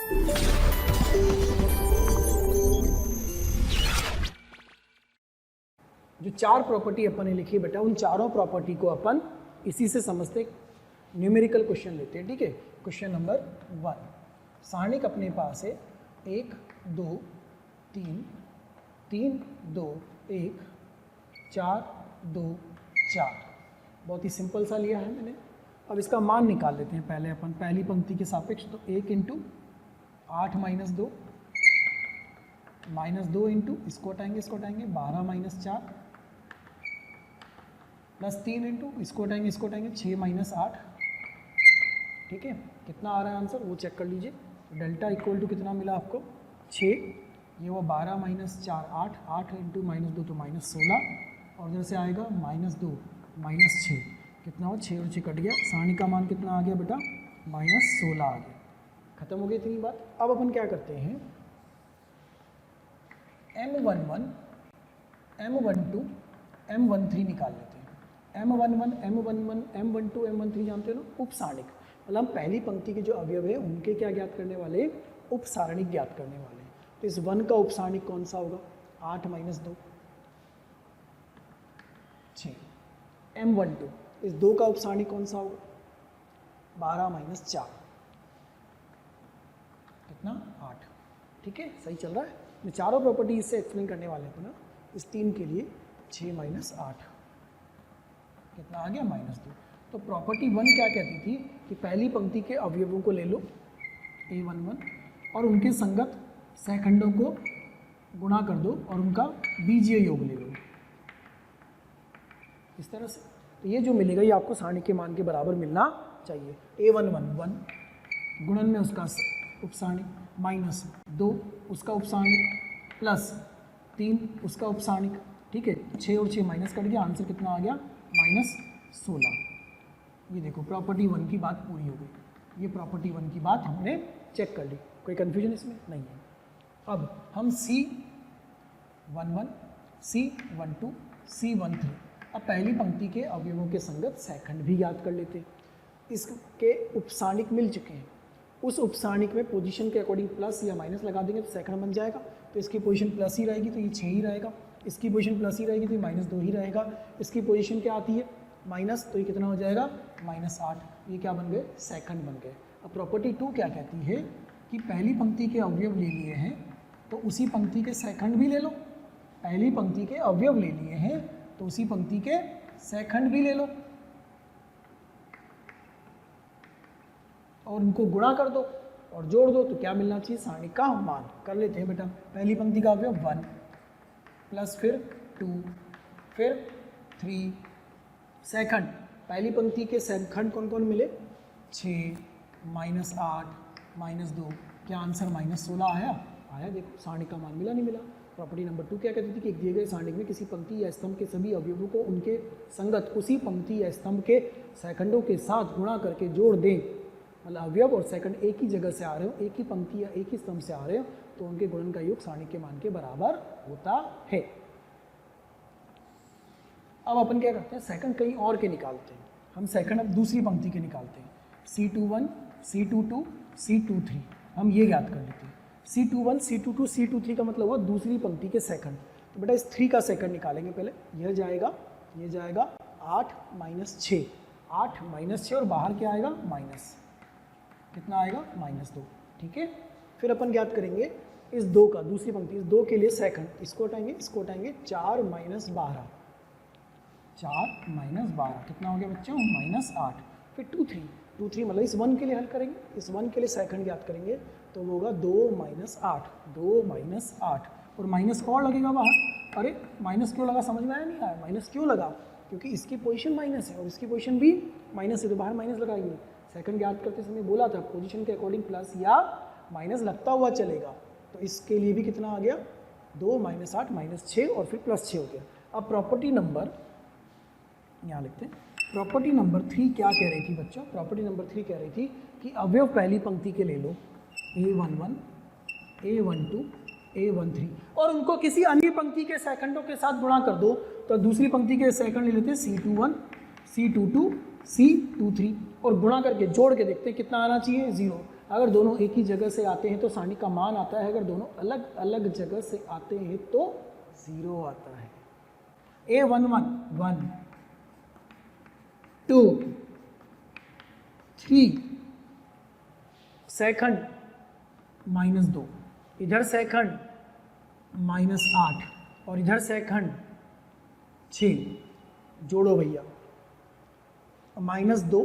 जो 4 प्रॉपर्टी अपन ने लिखी बेटा, उन चारों प्रॉपर्टी को अपन इसी से समझते न्यूमेरिकल क्वेश्चन लेते हैं। ठीक है, क्वेश्चन नंबर 1, सारणिक अपने पास है 1 2 3 3 2 1 4 2 4। बहुत ही सिंपल सा लिया है मैंने। अब इसका मान निकाल लेते हैं पहले अपन पहली पंक्ति के सापेक्ष। तो 1 इंटू 8 माइनस 2 इंटू इसको हटाएंगे 12 माइनस 4 प्लस 3 इंटू इसको हटाएंगे 6 माइनस 8। ठीक है, कितना आ रहा है आंसर वो चेक कर लीजिए। डेल्टा इक्वल टू कितना मिला आपको 6, ये वो 12 माइनस 4 8 इंटू माइनस 2 तो माइनस 16, और उधर से आएगा माइनस 2 माइनस 6, कितना हो 6 और 6 कट गया। सारणी का मान कितना आ गया बेटा माइनस 16 आ गया। खत्म हो गई इतनी बात। अब अपन क्या करते हैं M11 M12 M13 निकाल लेते हैं। M11 M11 M12 M13 जानते हो ना, उप सारणिक। मतलब हम पहली पंक्ति के जो अवयव है उनके क्या ज्ञात करने वाले, उप सारणिक ज्ञात करने वाले हैं। तो इस 1 का उप सारणिक कौन सा होगा 8 माइनस 2 6। M12 इस 2 का उप सारणिक कौन सा होगा 12 माइनस 4 कितना 8। ठीक है, सही चल रहा है। मैं चारों प्रॉपर्टी इससे एक्सप्लेन करने वाले हैं ना। इस 3 के लिए 6 माइनस 8 कितना आ गया माइनस 2। तो प्रॉपर्टी 1 क्या कहती थी कि पहली पंक्ति के अवयवों को ले लो A11 और उनके संगत सहखंडों को गुणा कर दो और उनका बीजीय योग ले लो इस तरह से। तो ये जो मिलेगा ये आपको सारणी के मान के बराबर मिलना चाहिए। A11 1 गुणन में उसका उप सारणिक माइनस 2 उसका उप सारणिक प्लस 3 उसका उप सारणिक। ठीक है, 6 और 6 माइनस कट गया, आंसर कितना आ गया माइनस 16। ये देखो प्रॉपर्टी 1 की बात पूरी हो गई। ये प्रॉपर्टी 1 की बात हमने चेक कर ली, कोई कन्फ्यूजन इसमें नहीं है। अब हम C11 C12 C13 अब पहली पंक्ति के अवयवों के संगत सहखंड भी याद कर लेते हैं। इसके उपसारणिक मिल चुके हैं, उस उपसारणिक में पोजीशन के अकॉर्डिंग प्लस या माइनस लगा देंगे तो सहखंड बन जाएगा। तो इसकी पोजीशन प्लस ही रहेगी तो ये 6 ही रहेगा, इसकी पोजीशन प्लस ही रहेगी तो ये माइनस 2 ही रहेगा, इसकी पोजीशन क्या आती है माइनस, तो ये कितना हो जाएगा माइनस 8। ये क्या बन गए सहखंड बन गए। अब प्रॉपर्टी 2 क्या कहती है कि पहली पंक्ति के अवयव ले लिए हैं तो उसी पंक्ति के सहखंड भी ले लो। पहली पंक्ति के अवयव ले लिए हैं तो उसी पंक्ति के सहखंड भी ले लो और उनको गुणा कर दो और जोड़ दो तो क्या मिलना चाहिए सारणी का मान। कर लेते हैं बेटा। पहली पंक्ति का अवयव 1 प्लस फिर 2 फिर 3 सहखंड। पहली पंक्ति के सहखंड कौन कौन मिले 6 माइनस 8 माइनस 2, क्या आंसर माइनस 16 आया। देखो सारणी का मान मिला नहीं मिला। प्रॉपर्टी नंबर 2 क्या कहती थी कि एक दिए गए सारणी में किसी पंक्ति या स्तंभ के सभी अवयवों को उनके संगत उसी पंक्ति या स्तंभ के सहखंडों के साथ गुणा करके जोड़ दें। मतलब अवयव और सहखंड एक ही जगह से आ रहे हो, एक ही पंक्ति या एक ही स्तंभ से आ रहे हो तो उनके गुणन का योग सारणी के मान के बराबर होता है। अब अपन क्या करते हैं सहखंड कहीं और के निकालते हैं। हम सहखंड अब दूसरी पंक्ति के निकालते हैं। C21 C22 C23 हम ये याद कर लेते हैं। C21 C22 C23 का मतलब हुआ दूसरी पंक्ति के सहखंड। तो बेटा इस 3 का सहखंड निकालेंगे पहले। यह जाएगा 8 माइनस 6 8 माइनस 6 और बाहर क्या आएगा माइनस, कितना आएगा माइनस 2। ठीक है, फिर अपन ज्ञात करेंगे इस 2 का, दूसरी पंक्ति इस 2 के लिए सहखंड। इसको हटाएंगे 4 माइनस 12 कितना हो गया बच्चों माइनस 8। फिर 2 3 मतलब इस 1 के लिए हल करेंगे, इस 1 के लिए सहखंड ज्ञात करेंगे तो वो होगा 2 माइनस 8 और माइनस और लगेगा बाहर। अरे माइनस क्यों लगा समझ में आया नहीं आया। माइनस क्यों लगा क्योंकि इसकी पोजीशन माइनस है और इसकी पोजीशन भी माइनस है तो बाहर माइनस लगाएंगे। सेकंड ज्ञात करते समय बोला था पोजीशन के अकॉर्डिंग प्लस या माइनस लगता हुआ चलेगा। तो इसके लिए भी कितना आ गया 2 माइनस 8 माइनस 6 और फिर प्लस 6 हो गया। अब प्रॉपर्टी नंबर यहाँ लिखते हैं। प्रॉपर्टी नंबर 3 क्या कह रही थी बच्चों। प्रॉपर्टी नंबर 3 कह रही थी कि अवयव पहली पंक्ति के ले लो A11 A12 A13 और उनको किसी अन्य पंक्ति के सहखंडों के साथ गुणा कर दो। तो दूसरी पंक्ति के सहखंड ले लेते हैं C21 C22 C23 और गुणा करके जोड़ के देखते हैं कितना आना चाहिए 0। अगर दोनों एक ही जगह से आते हैं तो सारणी का मान आता है, अगर दोनों अलग अलग जगह से आते हैं तो 0 आता है। A11 1 2 3 सेकंड -2, इधर सेकंड -8 और इधर सेकंड 6, जोड़ो भैया, -2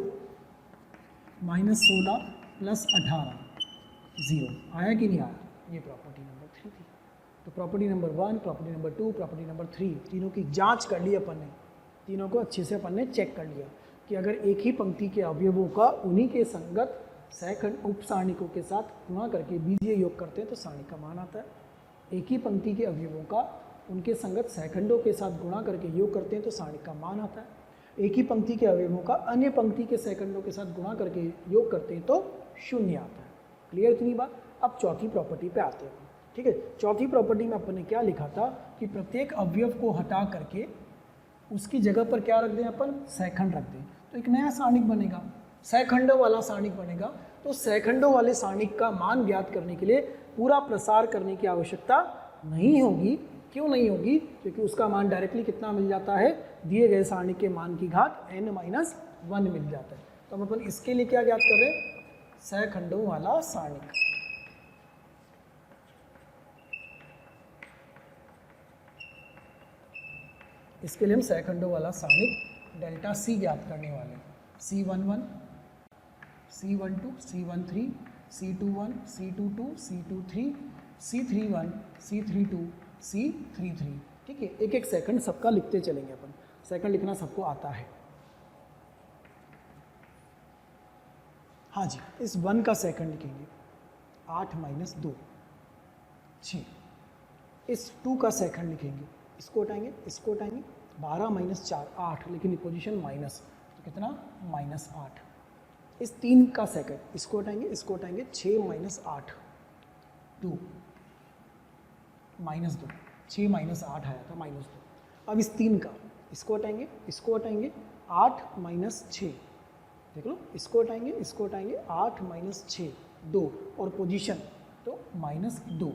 -16 + 18 0 आया कि नहीं आया? ये प्रॉपर्टी नंबर 3 थी। तो property number 1, property number 2, property number 3, तीनों की जांच कर ली अपन ने, तीनों को अच्छे से अपन ने चेक कर लिया कि अगर एक ही पंक्ति के अवयवों का उन्हीं के संगत सहखंड उप सारणिकों के साथ गुणा करके बीजीय योग करते हैं तो सारणी का मान आता है। एक ही पंक्ति के अवयवों का उनके संगत सहखंडों के साथ गुणा करके योग करते हैं तो सारणी का मान आता है। एक ही पंक्ति के अवयवों का अन्य पंक्ति के सहखंडों के साथ गुणा करके योग करते हैं तो 0 आता है। क्लियर इतनी बात? अब चौथी प्रॉपर्टी पे आते हैं। ठीक है, चौथी प्रॉपर्टी में अपन ने क्या लिखा था कि प्रत्येक अवयव को हटा करके उसकी जगह पर क्या रख दें अपन? सहखंड रख दें, तो एक नया सारणिक बनेगा, सहखंडों वाला सारणिक बनेगा। तो सहखंडों वाले सारणिक का मान ज्ञात करने के लिए पूरा प्रसार करने की आवश्यकता नहीं होगी। क्यों नहीं होगी? क्योंकि उसका मान डायरेक्टली कितना मिल जाता है? दिए गए सारणिक के मान की घात n-1 मिल जाता है। तो हम अपन इसके लिए क्या ज्ञात कर रहे हैं? सहखंडों वाला सारणिक। इसके लिए हम सहखंडों वाला सारणिक डेल्टा C ज्ञात करने वाले हैं। C11, C12, C13, C21, C22, C23, C31, C32, C33। ठीक है, एक एक सेकंड सबका लिखते चलेंगे अपन, सेकंड लिखना सबको आता है। हाँ जी, इस 1 का सेकंड लिखेंगे 8 - 2 6। इस 2 का सेकंड लिखेंगे, इसको हटाएंगे, इसको हटाएंगे, 12 - 4 8, लेकिन पोजीशन माइनस, तो कितना? -8। इस 3 का सेकंड, इसको हटाएंगे, इसको हटाएंगे, 6 - 8 2 -2, 6 - 8 आया था -2। अब इस 3 का, इसको हटाएंगे, इसको हटाएंगे, 8 - 6, देख लो, इसको हटाएंगे, इसको हटाएंगे, 8 - 6 2 और पोजीशन तो -2।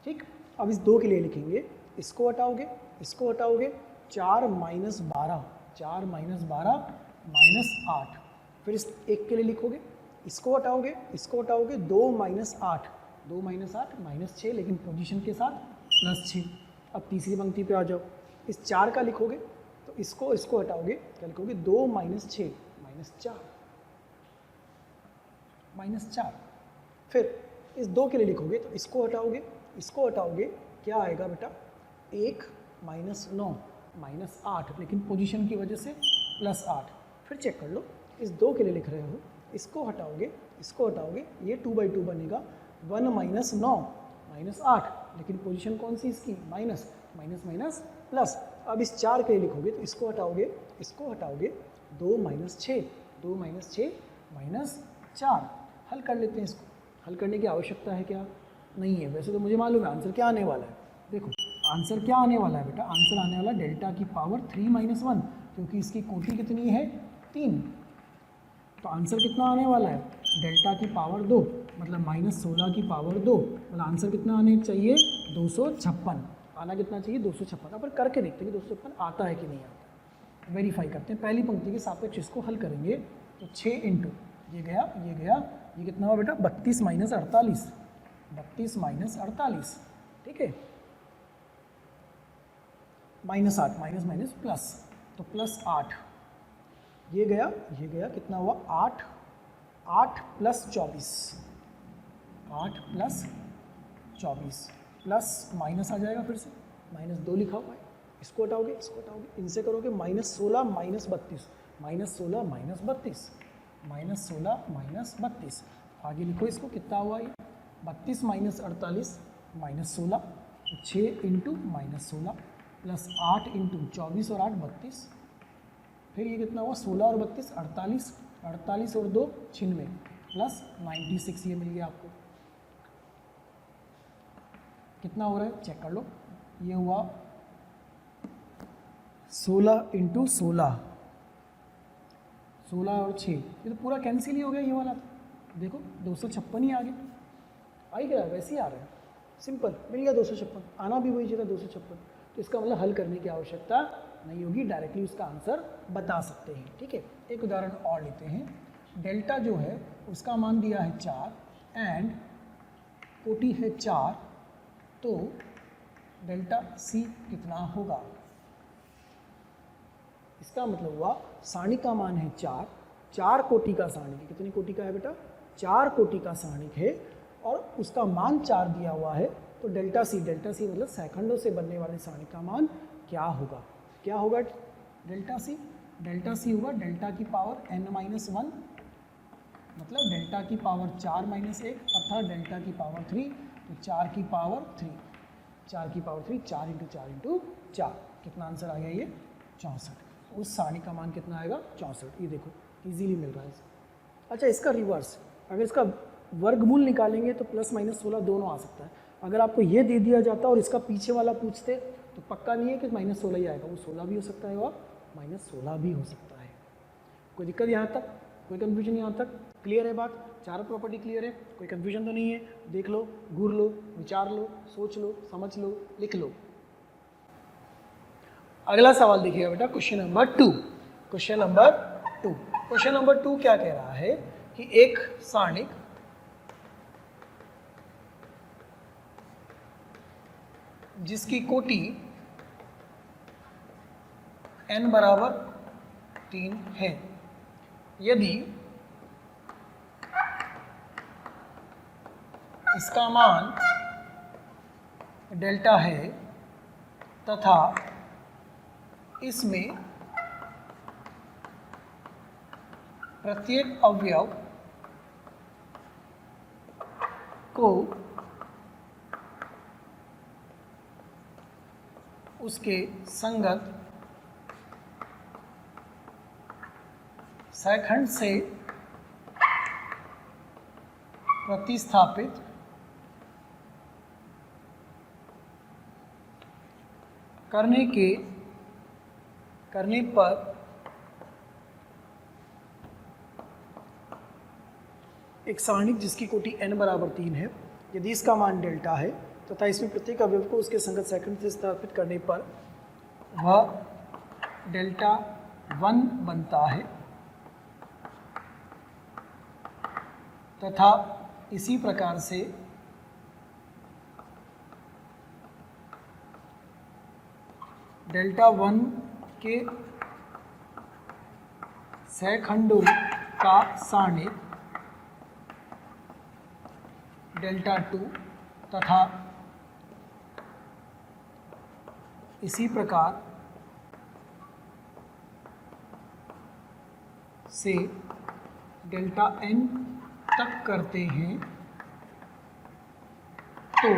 ठीक, अब इस 2 के लिए लिखेंगे, इसको हटाओगे, इसको हटाओगे, 4 - 12, 4 - 12 -8। फिर इस 1 के लिए लिखोगे, इसको हटाओगे, इसको हटाओगे, 2 - 8, 2 - 8 -6, लेकिन पोजीशन के साथ +6। अब तीसरी पंक्ति पे आ जाओ, इस 4 का लिखोगे, तो इसको हटाओगे, क्या लिखोगे? 2 - 6 -4 -4। फिर इस 2 के लिए लिखोगे, तो इसको हटाओगे, इसको हटाओगे, क्या आएगा बेटा? 1 - 9 -8, लेकिन पोजीशन की वजह से +8। फिर चेक कर लो, इस 2 के लिए लिख रहे हो, इसको हटाओगे, इसको हटाओगे, ये 2/2 बनेगा, 1 - 9 -8, लेकिन पोजीशन कौन सी इसकी? Minus, minus minus plus. अब इस 4 के लिए लिखोगे, तो इसको हटाओगे, इसको हटाओगे, 2 - 6, 2 - 6 -4। हल कर लेते हैं इसको। हल करने की आवश्यकता है क्या? नहीं है। वैसे तो मुझे मालूम है आंसर क्या आने वाला है। देखो आंसर क्या आने वाला है बेटा? आंसर आने वाला डेल्टा की पावर 3 - 1, क्योंकि इसकी कोटि कितनी है? 3। तो आंसर कितना आने वाला है? डेल्टा की पावर 2, मतलब -16 की पावर 2, मतलब आंसर कितना आने चाहिए? 256 आना कितना चाहिए? 256। अपन करके देखते हैं कि 256 आता है कि नहीं आता। वेरीफाई करते हैं। पहली पंक्ति के सापेक्ष इसको हल करेंगे, तो 6 इंटू ये गया, ये गया, ये कितना हुआ बेटा? 32 - 48, 32 - 48। ठीक है, -8, माइनस माइनस प्लस, तो +8, ये गया, ये गया, कितना हुआ? 8, 8 + 24, 8 + 24 प्लस माइनस आ जाएगा, फिर से -2 लिखा हुआ है, इसको हटाओगे, इसको हटाओगे, इनसे करोगे, -16 - 32, -16 - 32, -16 - 32। आगे लिखो इसको, कितना हुआ ये? 32 - 48 -16, 6 इंटू -16 प्लस 8 इंटू 24 और 8 32। फिर ये कितना हुआ? 16 और 32 48, 48 और 2 96 प्लस 96, ये मिल गया आपको। कितना हो रहा है चेक कर लो। ये हुआ 16 इंटू 16, 16 और 6, ये तो पूरा कैंसिल ही हो गया ये वाला। देखो 256 ही आ गया, आई क्या वैसे ही आ रहा है, सिंपल मिल गया 256, आना भी वही चाहिए 256। तो इसका मतलब हल करने की आवश्यकता नहीं होगी, डायरेक्टली उसका आंसर बता सकते हैं। ठीक है, एक उदाहरण और लेते हैं। डेल्टा जो है उसका मान दिया है 4 एंड कोटि है 4, तो डेल्टा सी कितना होगा। इसका मतलब हुआ सारणिक का मान है 4, 4 कोटि का सारणिक है। कितनी कोटि का है बेटा, 4 कोटि का सारणिक है और उसका मान 4 दिया हुआ है। तो डेल्टा सी मतलब सेकंडों से बनने वाले सारणिक का मान क्या होगा, क्या होगा डेल्टा सी होगा डेल्टा की पावर n-1, मतलब डेल्टा की पावर 4 - 1 अर्थात डेल्टा की पावर 3, तो 4 की पावर 3, 4 की पावर 3, 4 × 4 × 4, कितना आंसर आ गया ये 64। उस सारणी का मान कितना आएगा 64, ये देखो इजीली मिल रहा है। अच्छा इसका रिवर्स, अगर इसका वर्गमूल निकालेंगे तो +-16 दोनों आ सकता है। अगर आपको ये दे दिया जाता और इसका पीछे वाला पूछते तो पक्का नहीं है कि -16 ही आएगा, वो 16 भी हो सकता है और -16 भी हो सकता है। कोई दिक्कत यहाँ तक, कोई कन्फ्यूजन यहाँ तक, क्लियर है बात, चारों प्रॉपर्टी क्लियर है, कोई कन्फ्यूजन तो नहीं है। देख लो, घूर लो, विचार लो, सोच लो, समझ लो, लिख लो। अगला सवाल देखिएगा बेटा, क्वेश्चन नंबर 2। क्वेश्चन नंबर 2 क्या कह रहा है कि एक सारणिक जिसकी कोटि n बराबर 3 है, यदि इसका मान डेल्टा है तथा इसमें प्रत्येक अवयव को उसके संगत सेकंड से प्रतिस्थापित करने पर एक सारणिक जिसकी कोटि n बराबर 3 है, यदि इसका मान डेल्टा है तथा इसमें प्रत्येक अवयव को उसके संगत सेकंड से स्थापित करने पर वह डेल्टा 1 बनता है तथा इसी प्रकार से डेल्टा 1 के सहखंडों का सारणिक डेल्टा 2 तथा इसी प्रकार से डेल्टा n तक करते हैं, तो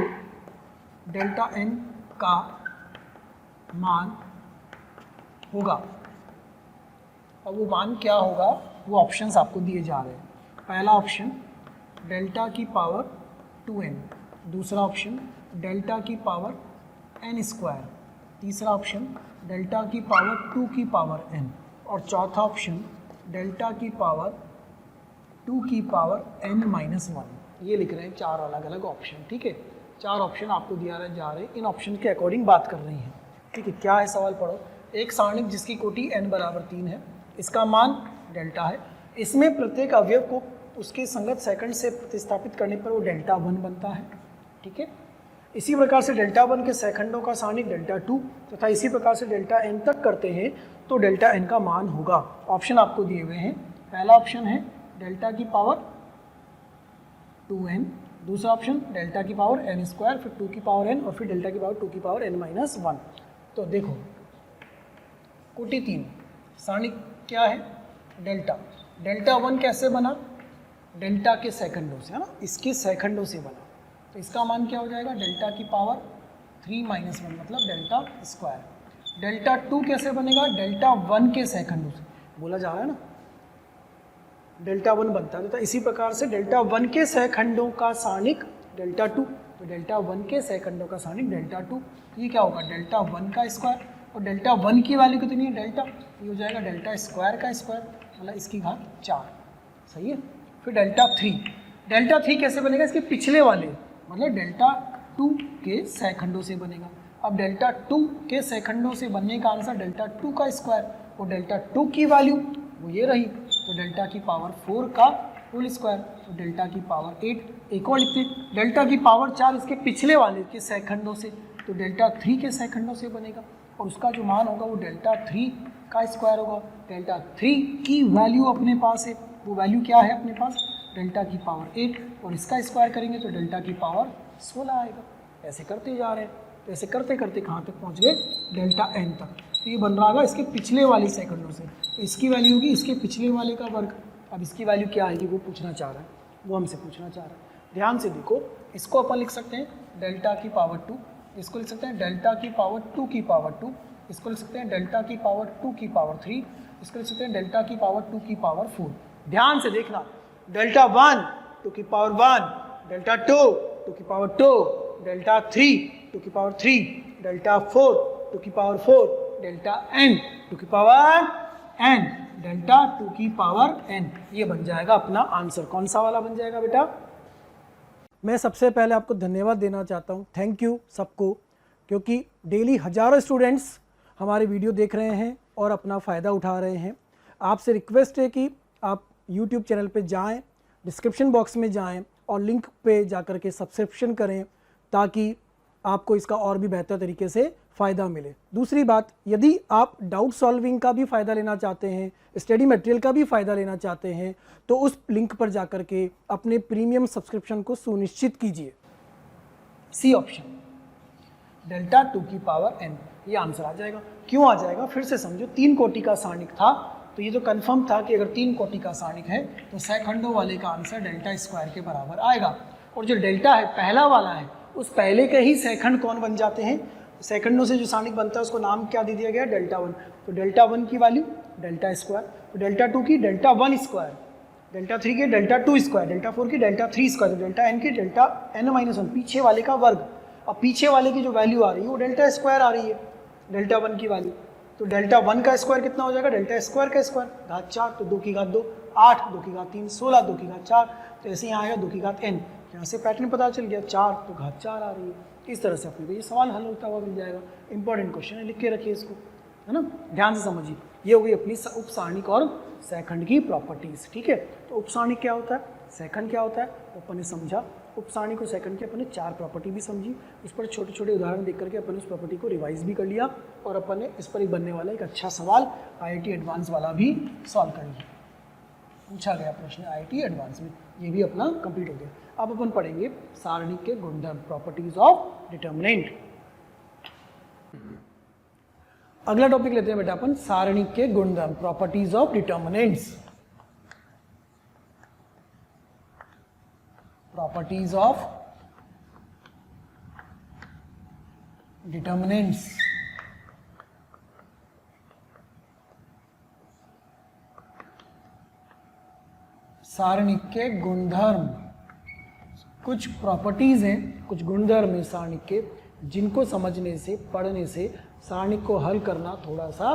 डेल्टा n का मान होगा। अब वो मान क्या होगा, वो ऑप्शंस आपको दिए जा रहे हैं। पहला ऑप्शन डेल्टा की पावर 2n, दूसरा ऑप्शन डेल्टा की पावर n², तीसरा ऑप्शन डेल्टा की पावर 2 की पावर n और चौथा ऑप्शन डेल्टा की पावर 2 की पावर n-1। ये लिख रहे हैं 4 अलग अलग ऑप्शन। ठीक है, 4 ऑप्शन आपको दिया जा रहे हैं, इन ऑप्शन के अकॉर्डिंग बात कर रही हैं। ठीक है, क्या है सवाल पढ़ो। एक सारणिक जिसकी कोटि n बराबर 3 है, इसका मान डेल्टा है, इसमें प्रत्येक अवयव को उसके संगत सेकंड से प्रतिस्थापित करने पर वो डेल्टा 1 बनता है। ठीक है, इसी प्रकार से डेल्टा 1 के सेकंडों का सारणिक डेल्टा 2 तथा इसी प्रकार से डेल्टा n तक करते हैं तो डेल्टा n का मान होगा। ऑप्शन आपको दिए हुए हैं। पहला ऑप्शन है डेल्टा की पावर 2n, दूसरा ऑप्शन डेल्टा की पावर n², फिर 2 की पावर n और फिर डेल्टा की पावर 2 की पावर n-1। तो देखो कोटि 3 सारणिक क्या है डेल्टा 1 कैसे बना, डेल्टा के सेकंडों से, है ना, इसके सेकंडों से बना, तो इसका मान क्या हो जाएगा डेल्टा की पावर 3-1 मतलब डेल्टा स्क्वायर। डेल्टा 2 कैसे बनेगा, डेल्टा 1 के सेकंडों से, बोला जा रहा है ना, डेल्टा 1 बनता है। तो इसी प्रकार से डेल्टा 1 के सेकंडों का सारणिक डेल्टा 2, तो डेल्टा 1 के सेकंडों का सारणिक डेल्टा 2, ये क्या होगा डेल्टा 1 का स्क्वायर, और डेल्टा 1 की वैल्यू कितनी है डेल्टा, ये हो जाएगा डेल्टा स्क्वायर का स्क्वायर, मतलब इसकी घात 4। सही है, फिर डेल्टा 3। डेल्टा 3 कैसे बनेगा? इसके पिछले वाले, मतलब डेल्टा 2 के सेकंडों से बनेगा। अब डेल्टा 2 के सेकंडों से बनने का आंसर डेल्टा 2 का स्क्वायर, और डेल्टा 2 की वैल्यू वो ये रही, तो डेल्टा की पावर 4 का होल स्क्वायर, तो डेल्टा की पावर 8। एक और लिखते, डेल्टा की पावर 4 इसके पिछले वाले के सेकंडों से, तो डेल्टा 3 के सेकंडों से बनेगा, और उसका जो मान होगा वो डेल्टा 3 का स्क्वायर होगा। डेल्टा 3 की वैल्यू अपने पास है, वो वैल्यू क्या है अपने पास? डेल्टा की पावर 8, और इसका स्क्वायर करेंगे तो डेल्टा की पावर 16 आएगा। ऐसे करते जा रहे हैं, तो ऐसे करते करते कहाँ तक पहुँच गए? डेल्टा n तक। तो ये बन रहा होगा इसके पिछले वाले सेकंडों से, तो इसकी वैल्यू होगी इसके पिछले वाले का वर्ग। अब इसकी वैल्यू क्या आएगी वो पूछना चाह रहा है, वो हमसे पूछना चाह रहा है। ध्यान से देखो, इसको अपन लिख सकते हैं डेल्टा की पावर 2, इसको लिख सकते हैं डेल्टा की पावर 2 की पावर 2, इसको लिख सकते हैं डेल्टा की पावर 2 की पावर 3, इसको लिख सकते हैं डेल्टा की पावर 2 की पावर 4। ध्यान से देखना, डेल्टा 1 2 की पावर 1, डेल्टा 2 2 की पावर 2, डेल्टा 3 2 की पावर 3, डेल्टा 4 2 की पावर 4, डेल्टा n 2 की पावर n, डेल्टा 2 की पावर n। ये बन जाएगा अपना आंसर। कौन सा वाला बन जाएगा बेटा? मैं सबसे पहले आपको धन्यवाद देना चाहता हूँ, थैंक यू सबको, क्योंकि डेली हजारों स्टूडेंट्स हमारे वीडियो देख रहे हैं और अपना फ़ायदा उठा रहे हैं। आपसे रिक्वेस्ट है कि आप YouTube चैनल पे जाएं, डिस्क्रिप्शन बॉक्स में जाएं और लिंक पे जाकर के सब्सक्रिप्शन करें, ताकि आपको इसका और भी बेहतर तरीके से फ़ायदा मिले। दूसरी बात, यदि आप डाउट सॉल्विंग का भी फ़ायदा लेना चाहते हैं, स्टडी मटेरियल का भी फ़ायदा लेना चाहते हैं, तो उस लिंक पर जाकर के अपने प्रीमियम सब्सक्रिप्शन को सुनिश्चित कीजिए। सी ऑप्शन, डेल्टा 2 की पावर n, ये आंसर आ जाएगा। क्यों आ जाएगा? फिर से समझो, 3 कोटि का सारणिक था, तो ये तो कंफर्म था कि अगर 3 कोटि का सारणिक है तो सेकंडों वाले का आंसर डेल्टा स्क्वायर के बराबर आएगा। और जो डेल्टा है पहला वाला है, उस पहले के ही सेकंड कौन बन जाते हैं? सेकंडों से जो सारणिक बनता है उसको नाम क्या दे दिया गया? डेल्टा 1। तो डेल्टा 1 की वैल्यू डेल्टा स्क्वायर, तो डेल्टा 2 की डेल्टा 1 स्क्वायर, डेल्टा 3 की डेल्टा 2 स्क्वायर, डेल्टा 4 की डेल्टा 3 स्क्वायर, डेल्टा n की डेल्टा n-1, पीछे वाले का वर्ग। अब पीछे वाले की जो वैल्यू आ रही है वो डेल्टा स्क्वायर आ रही है, डेल्टा 1 की वैल्यू। तो डेल्टा 1 का स्क्वायर कितना हो जाएगा? डेल्टा स्क्वायर का स्क्वायर, घात 4, तो 2 की घात 2 8, 2 की घात 3 16, 2 की घात 4, तो ऐसे यहाँ आएगा 2 की घात n। यहाँ से पैटर्न पता चल गया, 4 तो घात 4 आ रही है। इस तरह से अपने को ये सवाल हल होता हुआ मिल जाएगा। इंपॉर्टेंट क्वेश्चन है, लिख के रखिए इसको, है ना, ध्यान से समझिए। ये हो गई अपनी उप सारणिक और सेकंड की प्रॉपर्टीज। ठीक है, तो उप सारणिक क्या होता है, सेकंड क्या होता है, तो अपन ने समझा। उप सारणिक और सेकंड की अपन ने 4 प्रॉपर्टी भी समझी, उस पर छोटे छोटे उदाहरण देख करके अपन ने उस प्रॉपर्टी को रिवाइज भी कर लिया, और अपन ने इस पर ही बनने वाला एक अच्छा सवाल IIT एडवांस वाला भी सॉल्व कर लिया। पूछा गया प्रश्न IIT एडवांस में, ये भी अपना कंप्लीट हो गया। अब अपन पढ़ेंगे सारणिक के गुणधर्म, प्रॉपर्टीज ऑफ डिटर्मिनेंट। अगला टॉपिक लेते हैं बेटा अपन, सारणिक के गुणधर्म, properties of determinants. Properties of determinants. सारणिक के गुणधर्म, कुछ प्रॉपर्टीज हैं, कुछ गुणधर्म हैं सारणिक के, जिनको समझने से, पढ़ने से सारणिक को हल करना थोड़ा सा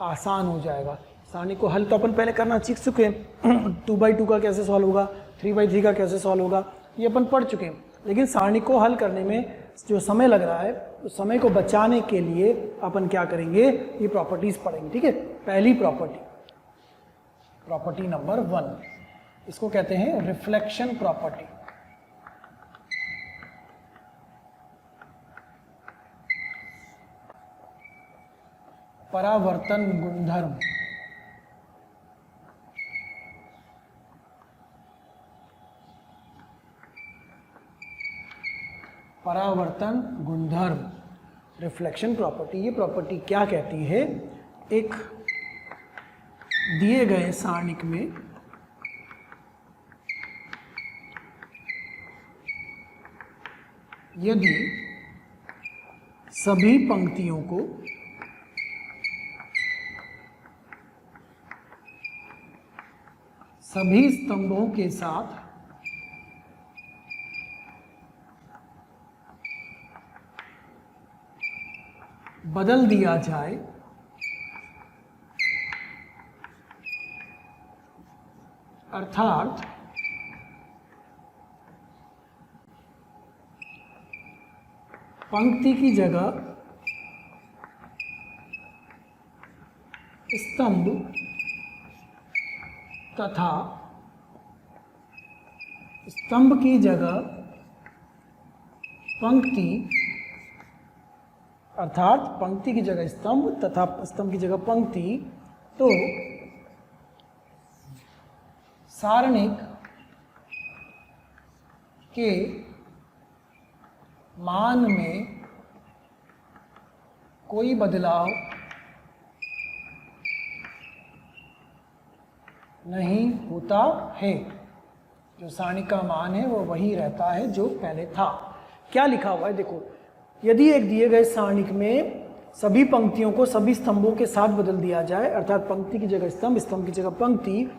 आसान हो जाएगा। सारणिक को हल तो अपन पहले करना सीख चुके हैं, 2/2 का कैसे सॉल्व होगा, 3/3 का कैसे सॉल्व होगा, ये अपन पढ़ चुके हैं। लेकिन सारणिक को हल करने में जो समय लग रहा है, उस समय को बचाने के लिए अपन क्या करेंगे, ये प्रॉपर्टीज पढ़ेंगे। ठीक है, पहली प्रॉपर्टी, प्रॉपर्टी नंबर 1, इसको कहते हैं रिफ्लेक्शन प्रॉपर्टी। परावर्तन गुणधर्म। परावर्तन गुणधर्म, रिफ्लेक्शन प्रॉपर्टी। ये प्रॉपर्टी क्या कहती है, एक दिए गए सारणिक में यदि सभी पंक्तियों को सभी स्तंभों के साथ बदल दिया जाए, अर्थात पंक्ति की जगह स्तंभ तथा स्तंभ की जगह पंक्ति, अर्थात पंक्ति की जगह स्तंभ तथा स्तंभ की जगह पंक्ति, तो सारणिक के मान में कोई बदलाव नहीं होता है। जो सारणी का मान है वो वही रहता है जो पहले था। क्या लिखा हुआ है देखो, यदि एक दिए गए सारणिक में सभी पंक्तियों को सभी स्तंभों के साथ बदल दिया जाए, अर्थात पंक्ति की जगह स्तंभ, स्तंभ की जगह पंक्ति,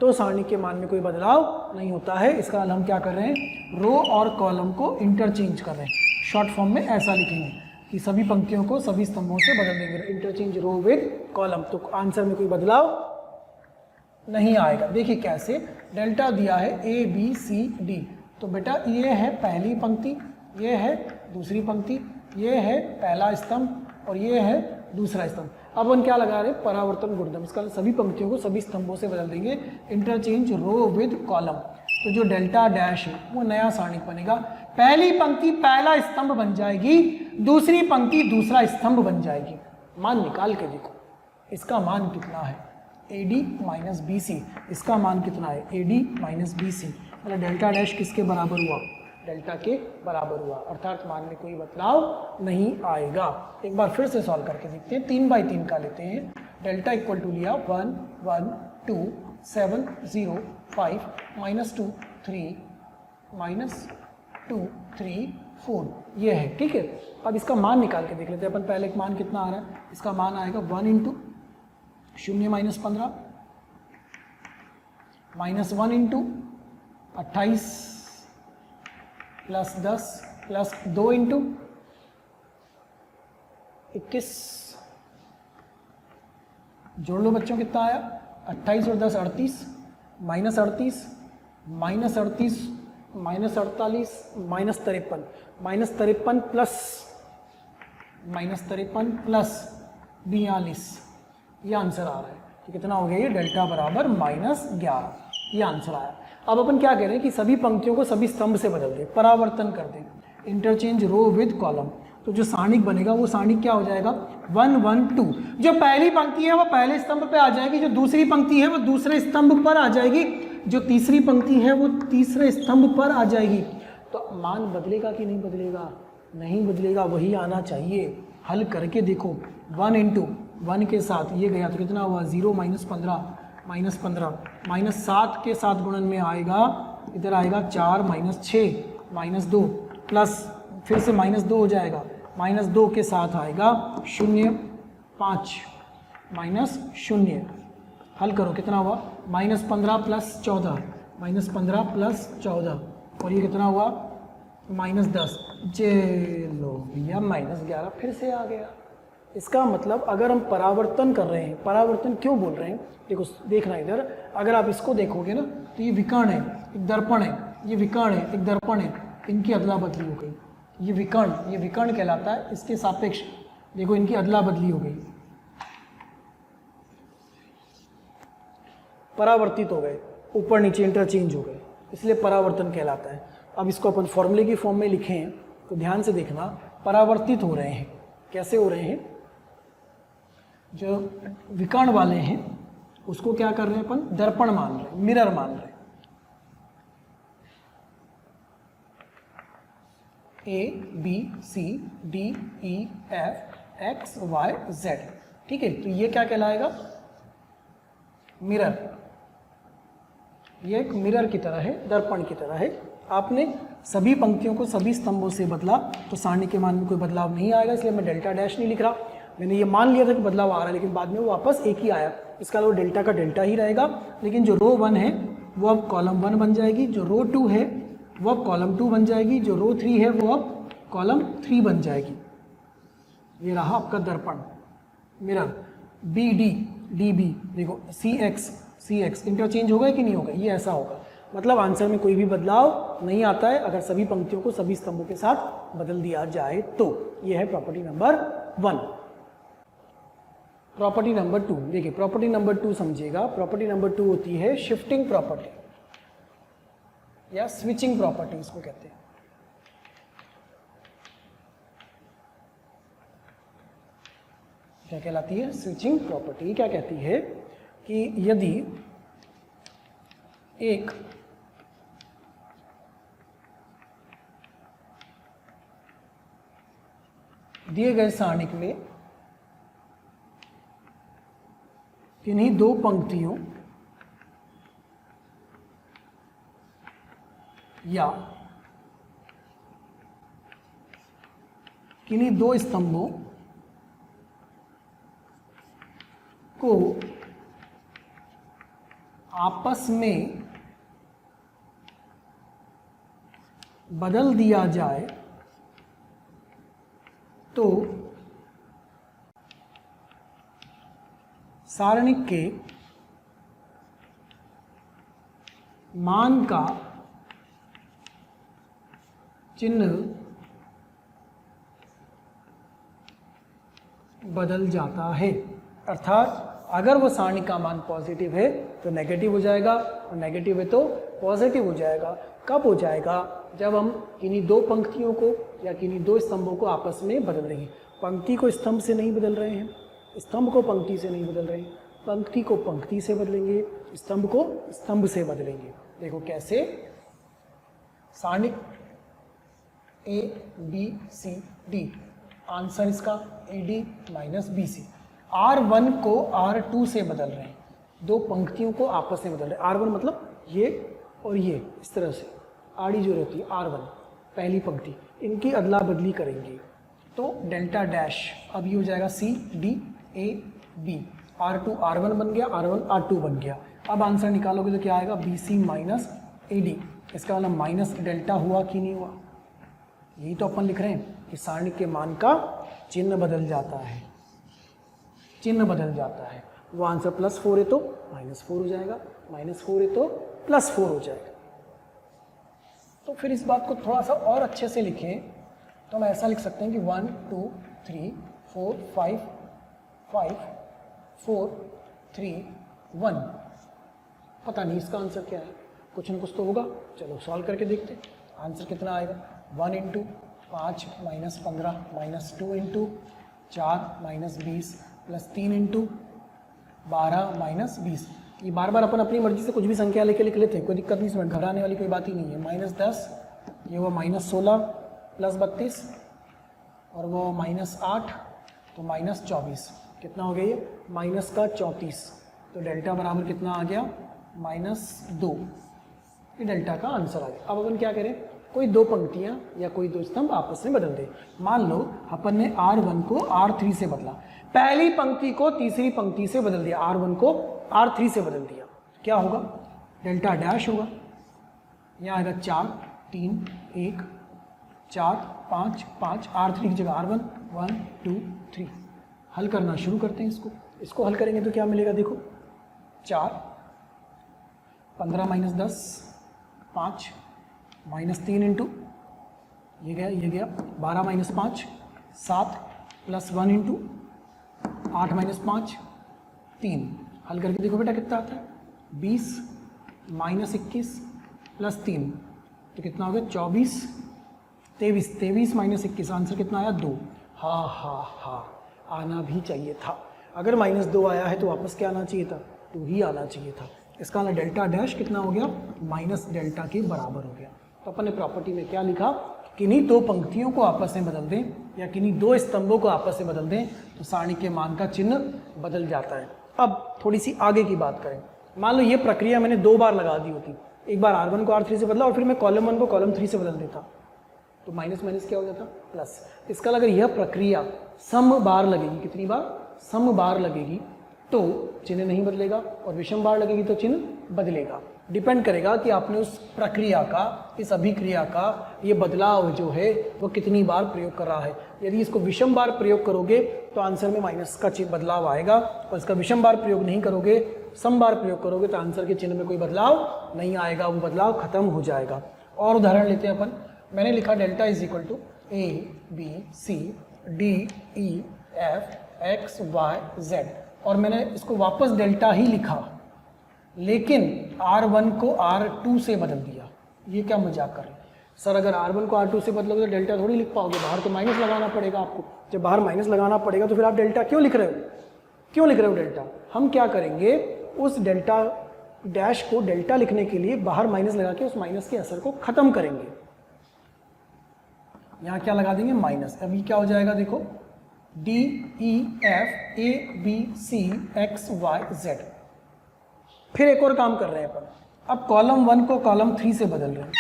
तो सारणी के मान में कोई बदलाव नहीं होता है। इसका हल हम क्या कर रहे हैं, रो और कॉलम को इंटरचेंज कर रहे हैं। शॉर्ट फॉर्म में ऐसा लिखेंगे कि सभी पंक्तियों को सभी स्तंभों से बदल देंगे, इंटरचेंज रो विद कॉलम, तो आंसर में कोई बदलाव नहीं आएगा। देखिए कैसे, डेल्टा दिया है ए बी सी डी, तो बेटा ये है पहली पंक्ति, ये है दूसरी पंक्ति, ये है पहला स्तंभ और ये है दूसरा स्तंभ। अब हम क्या लगा रहे हैं, परावर्तन गुणधर्म, इसका सभी पंक्तियों को सभी स्तंभों से बदल देंगे, इंटरचेंज रो विद कॉलम। तो जो डेल्टा डैश है वो नया सारणिक बनेगा। पहली पंक्ति पहला स्तंभ बन जाएगी, दूसरी पंक्ति दूसरा स्तंभ बन जाएगी। मान निकाल के देखो, इसका मान कितना है, AD माइनस BC, इसका मान कितना है, AD माइनस BC, मतलब डेल्टा डैश किसके बराबर हुआ, डेल्टा के बराबर हुआ, अर्थात मान में कोई बदलाव नहीं आएगा। एक बार फिर से सॉल्व करके देखते हैं, 3 बाई 3 का लेते हैं। डेल्टा इक्वल टू लिया 1 1 2 7 0 5 माइनस 2 3 माइनस 2 3 4, ये है, ठीक है। अब इसका मान निकाल के देख लेते हैं अपन। पहले एक मान कितना आ रहा है, इसका मान आएगा 1 into 0 minus 15 minus 1 into 28 plus 10 plus 2 into 21, जोड़ लो बच्चों कितना आया, 28 और 10 38, minus 38 minus 38 minus 48 minus 53, minus 53 plus minus 53 plus 42, ये आंसर आ रहा है कि कितना हो गया, ये डेल्टा बराबर -11, ये आंसर आया। अब अपन क्या कह रहे हैं कि सभी पंक्तियों को सभी स्तंभ से बदल दें, परावर्तन कर दें, इंटरचेंज रो विद कॉलम। तो जो सारणिक बनेगा वो सारणिक क्या हो जाएगा, 1 1 2। जो पहली पंक्ति है वो पहले स्तंभ पे आ जाएगी, जो दूसरी पंक्ति है वो दूसरे स्तंभ पर आ जाएगी, जो तीसरी पंक्ति है वो तीसरे स्तंभ पर आ जाएगी। तो मान बदलेगा कि नहीं बदलेगा, नहीं बदलेगा, वही आना चाहिए। हल करके देखो, 1 इंटू 1 के साथ ये गया तो कितना हुआ, 0 माइनस 15 माइनस 15 माइनस 7 के साथ गुणन में आएगा, इधर आएगा 4 माइनस 6 माइनस 2 प्लस फिर से माइनस 2 हो जाएगा, माइनस 2 के साथ आएगा 0 5 माइनस 0। हल करो कितना हुआ, माइनस 15 प्लस 14, माइनस 15 प्लस 14 और ये कितना हुआ, माइनस 10। चलो भैया माइनस 11 फिर से आ गया। इसका मतलब अगर हम परावर्तन कर रहे हैं, परावर्तन क्यों बोल रहे हैं, देखो देखना इधर, अगर आप इसको देखोगे ना तो ये विकर्ण है, एक दर्पण है, ये विकर्ण है, एक दर्पण है, इनकी अदला बदली हो गई। ये विकर्ण कहलाता है, इसके सापेक्ष देखो इनकी अदला बदली हो गई, परावर्तित हो गए, ऊपर नीचे इंटरचेंज हो गए, इसलिए परावर्तन कहलाता है। अब इसको अपन फॉर्मूले की फॉर्म में लिखें तो ध्यान से देखना, परावर्तित हो रहे हैं, कैसे हो रहे हैं, जो विकर्ण वाले हैं उसको क्या कर रहे हैं अपन, दर्पण मान रहे हैं, मिरर मान रहे हैं। A B C D E F X Y Z, ठीक है। तो ये क्या कहलाएगा, मिरर, ये एक मिरर की तरह है, दर्पण की तरह है। आपने सभी पंक्तियों को सभी स्तंभों से बदला तो सारणी के मान में कोई बदलाव नहीं आएगा, इसलिए मैं डेल्टा डैश नहीं लिख रहा। मैंने ये मान लिया था कि बदलाव आ रहा है, लेकिन बाद में वो वापस एक ही आया, इसका वो डेल्टा का डेल्टा ही रहेगा। लेकिन जो रो 1 है वो अब कॉलम 1 बन जाएगी, जो रो 2 है वो अब कॉलम 2 बन जाएगी, जो रो 3 है वो अब कॉलम 3 बन जाएगी। ये रहा आपका दर्पण, मिरर। BD DB देखो, CX इंटरचेंज होगा कि नहीं होगा, ये ऐसा होगा। मतलब आंसर में कोई भी बदलाव नहीं आता है अगर सभी पंक्तियों को सभी स्तंभों के साथ बदल दिया जाए तो। यह है प्रॉपर्टी नंबर 1। प्रॉपर्टी नंबर 2, देखिए प्रॉपर्टी नंबर 2 समझिएगा। प्रॉपर्टी नंबर 2 होती है शिफ्टिंग प्रॉपर्टी या स्विचिंग प्रॉपर्टी इसको कहते हैं। क्या कहलाती है? Switching property. क्या कहती है कि यदि एक दिए गए सारणिक में किन्हीं दो पंक्तियों या किन्हीं दो स्तंभों को आपस में बदल दिया जाए तो सारणिक के मान का चिन्ह बदल जाता है। अर्थात अगर वो सारणी का मान पॉजिटिव है तो नेगेटिव हो जाएगा और नेगेटिव है तो पॉजिटिव हो जाएगा। कब हो जाएगा? जब हम किन्हीं दो पंक्तियों को या किन्हीं दो स्तंभों को आपस में बदल रहे हैं। पंक्ति को स्तंभ से नहीं बदल रहे हैं, स्तंभ को पंक्ति से नहीं बदल रहे हैं, पंक्ति को पंक्ति से बदलेंगे, स्तंभ को स्तंभ से बदलेंगे। देखो कैसे? सारणिक A B C D, answer इसका AD माइनस BC। R1 को R2 से बदल रहे हैं, दो पंक्तियों को आपस में बदल रहे हैं। R1 मतलब ये और ये, इस तरह से आड़ी जो रहती है R1 पहली पंक्ति, इनकी अदला बदली करेंगे तो डेल्टा डैश अब ये हो जाएगा CDAB। R2 R1 बन गया, R1 R2 बन गया। अब आंसर निकालोगे तो क्या आएगा? BC minus AD। इसका मतलब माइनस डेल्टा हुआ कि नहीं हुआ? यही तो अपन लिख रहे हैं कि सारणी के मान का चिन्ह बदल जाता है, चिन्ह बदल जाता है। वो आंसर +4 है तो -4 हो जाएगा, -4 है तो +4 हो जाएगा। तो फिर इस बात को थोड़ा सा और अच्छे से लिखें तो हम ऐसा लिख सकते हैं कि 1 2 3 4 5 5 4 3 1। पता नहीं इसका आंसर क्या है, कुछ न कुछ तो होगा। चलो सॉल्व करके देखते हैं आंसर कितना आएगा। 1 × 5 - 15 - 2 × 4 - 20 +3 × 12 - 20। ये बार बार अपन अपनी मर्जी से कुछ भी संख्या लेके लिख लेते हैं, कोई दिक्कत नहीं, इसमें घबराने वाली कोई बात ही नहीं है। -10, ये हुआ -16 + 32 और वो -8 तो -24। कितना हो गया ये? -34। तो डेल्टा बराबर कितना आ गया? -2। ये डेल्टा का आंसर आ गया। अब अपन क्या करें? कोई दो पंक्तियां या कोई दो स्तंभ आपस में बदल दे। मान लो अपन ने R1 को R3 से बदला, पहली पंक्ति को तीसरी पंक्ति से बदल दिया, R1 को R3 से बदल दिया, क्या होगा? डेल्टा डैश होगा। यहाँ आएगा 4 3 1 4 5 5, R3 की जगह R1 1 2 3। हल करना शुरू करते हैं इसको हल करेंगे तो क्या मिलेगा? देखो 4 15 - 10 5 -3 × ये गया 12 - 5 7 +1 × 8 - 5 3। हल करके देखो बेटा कितना आता है? 20 - 21 +3 तो कितना हो गया? 24 23 23 - 21 आंसर कितना आया? 2। हाँ आना भी चाहिए था। अगर -2 आया है तो वापस क्या आना चाहिए था? 2 ही आना चाहिए था। इसका मतलब डेल्टा डैश कितना हो गया? माइनस डेल्टा के बराबर हो गया। तो अपन ने प्रॉपर्टी में क्या लिखा? किन्हीं दो पंक्तियों को आपस में बदल दें या किन्हीं दो स्तंभों को आपस में बदल दें तो सारणी के मान का चिन्ह बदल जाता है। अब थोड़ी सी आगे की बात करें। मान लो ये प्रक्रिया मैंने 2 बार लगा दी होती, एक बार R1 को R3 से बदला और फिर मैं कॉलम 1 को कॉलम 3 से बदल देता, तो माइनस माइनस क्या हो जाता? प्लस। इसका अगर यह प्रक्रिया सम बार लगेगी, कितनी बार? सम बार लगेगी तो चिन्ह नहीं बदलेगा और विषम बार लगेगी तो चिन्ह बदलेगा। डिपेंड करेगा कि आपने उस प्रक्रिया का, इस अभिक्रिया का ये बदलाव जो है वो कितनी बार प्रयोग कर रहा है। यदि इसको विषम बार प्रयोग करोगे तो आंसर में माइनस का चिन्ह बदलाव आएगा और इसका विषम बार प्रयोग नहीं करोगे सम बार प्रयोग करोगे तो आंसर के चिन्ह में कोई बदलाव नहीं आएगा, वो बदलाव खत्म हो जाएगा। और उदाहरण लेते हैं अपन। मैंने लिखा delta is equal to A B C D E F X Y Z, और मैंने इसको वापस डेल्टा ही लिखा, लेकिन R1 को R2 से बदल दिया। ये क्या मजाक कर रहे हैं सर? अगर R1 को R2 से बदलोगे तो डेल्टा थोड़ी लिख पाओगे, बाहर तो माइनस लगाना पड़ेगा आपको। जब बाहर माइनस लगाना पड़ेगा तो फिर आप डेल्टा क्यों लिख रहे हो? क्यों लिख रहे हो डेल्टा? हम क्या करेंगे, उस डेल्टा डैश को डेल्टा लिखने के लिए बाहर माइनस लगा के उस माइनस के असर को खत्म करेंगे। यहाँ क्या लगा देंगे? माइनस। अभी क्या हो जाएगा देखो, D E F A B C X Y Z. फिर एक और काम कर रहे हैं अपन, अब कॉलम 1 को कॉलम 3 से बदल रहे हैं।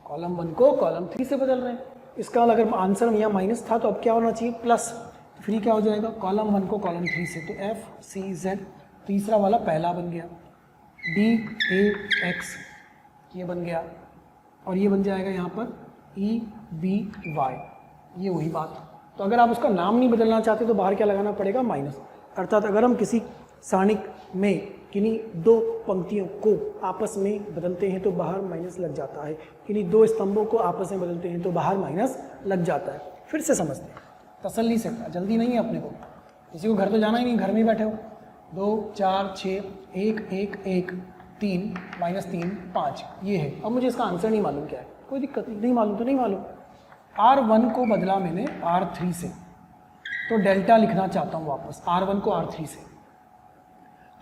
कॉलम 1 को कॉलम 3 से बदल रहे हैं। इसका अगर आंसर में यहाँ माइनस था तो अब क्या होना चाहिए? प्लस। तो फिर क्या हो जाएगा? कॉलम 1 को कॉलम 3 से, तो एफ सी जेड, तीसरा वाला पहला बन गया, डी ए एक्स ये बन गया, और ये बन जाएगा यहाँ पर ई बी वाई, ये वही बात। तो अगर आप उसका नाम नहीं बदलना चाहते तो बाहर क्या लगाना पड़ेगा? माइनस। अर्थात अगर हम किसी सारणिक में किन्हीं दो पंक्तियों को आपस में बदलते हैं तो बाहर माइनस लग जाता है, किन्हीं दो स्तंभों को आपस में बदलते हैं तो बाहर माइनस लग जाता है। फिर से समझते हैं तसल्ली से, जल्दी नहीं है अपने को, किसी को घर तो जाना ही नहीं, घर में ही बैठे हो। 2 4 6 1 1 1 3 -3 5 ये है। अब मुझे इसका आंसर नहीं मालूम क्या है, कोई दिक्कत नहीं, मालूम तो नहीं मालूम। R1 को बदला मैंने R3 से, तो डेल्टा लिखना चाहता हूँ वापस R1 को R3 से।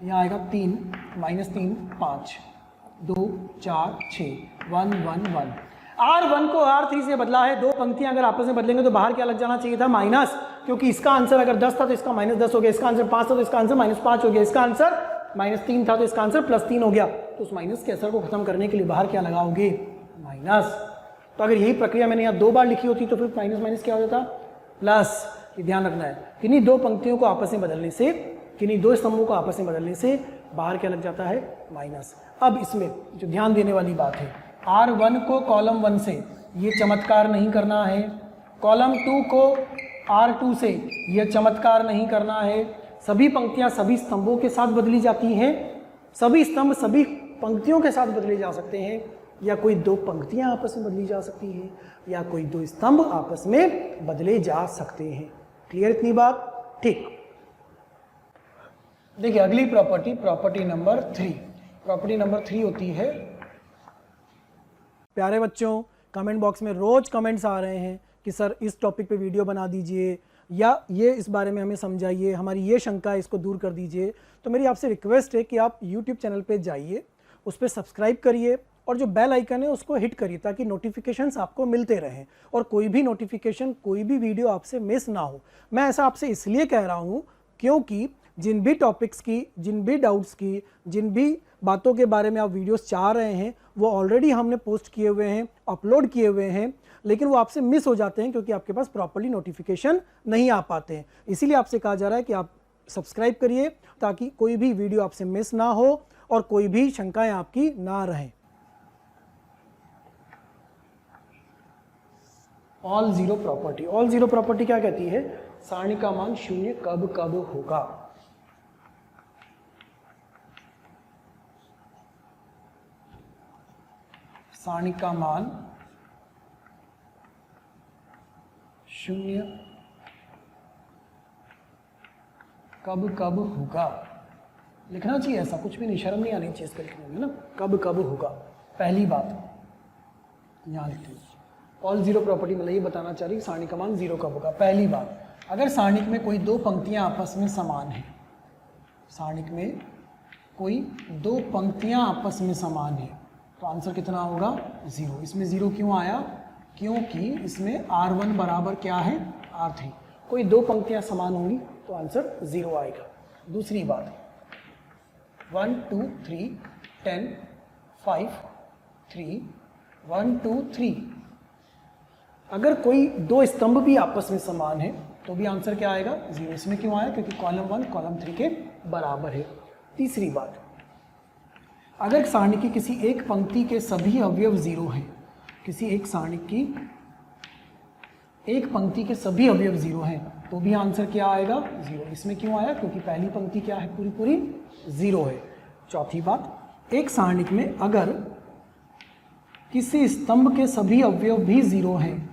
यहाँ आएगा 3 -3 5 2 4 6 1 1 1। R1 को R3 से बदला है, दो पंक्तियां अगर आपस में बदलेंगे तो बाहर क्या लग जाना चाहिए था? माइनस, क्योंकि इसका आंसर अगर 10 था तो इसका -10 हो गया, इसका आंसर 5 था तो इसका आंसर -5 हो गया, इसका आंसर -3 था तो इसका आंसर +3 हो गया। तो उस माइनस के असर को खत्म करने के लिए बाहर क्या लगाओगे? माइनस। तो अगर यही प्रक्रिया मैंने यहाँ 2 बार लिखी होती तो फिर माइनस माइनस क्या हो जाता? प्लस। ये ध्यान रखना है, किन्हीं दो पंक्तियों को आपस में बदलने से, किन्हीं दो स्तंभों को आपस में बदलने से बाहर क्या लग जाता है? माइनस। अब इसमें जो ध्यान देने वाली बात है, R1 को कॉलम 1 से, ये चमत्कार नहीं करना है। कॉलम 2 को R2 से, ये चमत्कार नहीं करना है। सभी पंक्तियां सभी स्तंभों के साथ बदली जाती हैं, सभी स्तंभ सभी पंक्तियों के साथ बदले जा सकते हैं, या कोई दो पंक्तियां आपस में बदली जा सकती हैं, या कोई दो स्तंभ आपस में बदले जा सकते हैं। क्लियर इतनी बात? ठीक। देखिए अगली property, property number 3। Property number 3 होती है, प्यारे बच्चों कमेंट बॉक्स में रोज कमेंट्स आ रहे हैं कि सर इस टॉपिक पे वीडियो बना दीजिए, या ये इस बारे में हमें समझाइए, हमारी ये शंका है इसको दूर कर दीजिए। तो मेरी आपसे रिक्वेस्ट है कि आप YouTube चैनल पे जाइए, उस पर सब्सक्राइब करिए और जो बेल आइकन है उसको हिट करिए ताकि नोटिफिकेशंस आपको मिलते रहें और कोई भी नोटिफिकेशन, कोई भी वीडियो आपसे मिस ना हो। मैं ऐसा आपसे इसलिए कह रहा हूँ क्योंकि जिन भी टॉपिक्स की, जिन भी डाउट्स की, जिन भी बातों के बारे में आप वीडियोस चाह रहे हैं वो ऑलरेडी हमने पोस्ट किए हुए हैं, अपलोड किए हुए हैं, लेकिन वो आपसे मिस हो जाते हैं क्योंकि आपके पास प्रॉपर्ली नोटिफिकेशन नहीं आ पाते हैं। इसीलिए आपसे कहा जा रहा है कि आप सब्सक्राइब करिए ताकि कोई भी वीडियो आपसे मिस ना हो और कोई भी शंकाएं आपकी ना रहें। All zero property, all zero property क्या कहती है? सारणी का मान 0 कब कब होगा। सारणी का मान 0 कब कब होगा। लिखना चाहिए, ऐसा कुछ भी नहीं, शर्म नहीं आनी चाहिए इसका लिखने में ना, कब कब होगा। पहली बात यहाँ लिखते हैं, ऑल जीरो प्रॉपर्टी मतलब ये बताना चाह रही है सारणी का मान 0 कब होगा। पहली बात, अगर सारणिक में कोई दो पंक्तियाँ आपस में समान हैं, सारणिक में कोई दो पंक्तियाँ आपस में समान हैं तो आंसर कितना होगा? 0। इसमें 0 क्यों आया? क्योंकि इसमें R1 बराबर क्या है? R3। कोई दो पंक्तियां समान होंगी तो आंसर 0 आएगा। दूसरी बात, 1 2 3 10 5 3 1 2 3, अगर कोई दो स्तंभ भी आपस में समान है तो भी आंसर क्या आएगा? 0। इसमें क्यों आया? क्योंकि कॉलम 1 कॉलम 3 के बराबर है। तीसरी बात, अगर सारणी की किसी एक पंक्ति के सभी अवयव 0 हैं, किसी एक सारणी की एक पंक्ति के सभी अवयव 0 हैं तो भी आंसर क्या आएगा 0। इसमें क्यों आया? क्योंकि पहली पंक्ति क्या है? पूरी पूरी 0 है। चौथी बात, एक सारणिक में अगर किसी स्तंभ के सभी अवयव भी 0 हैं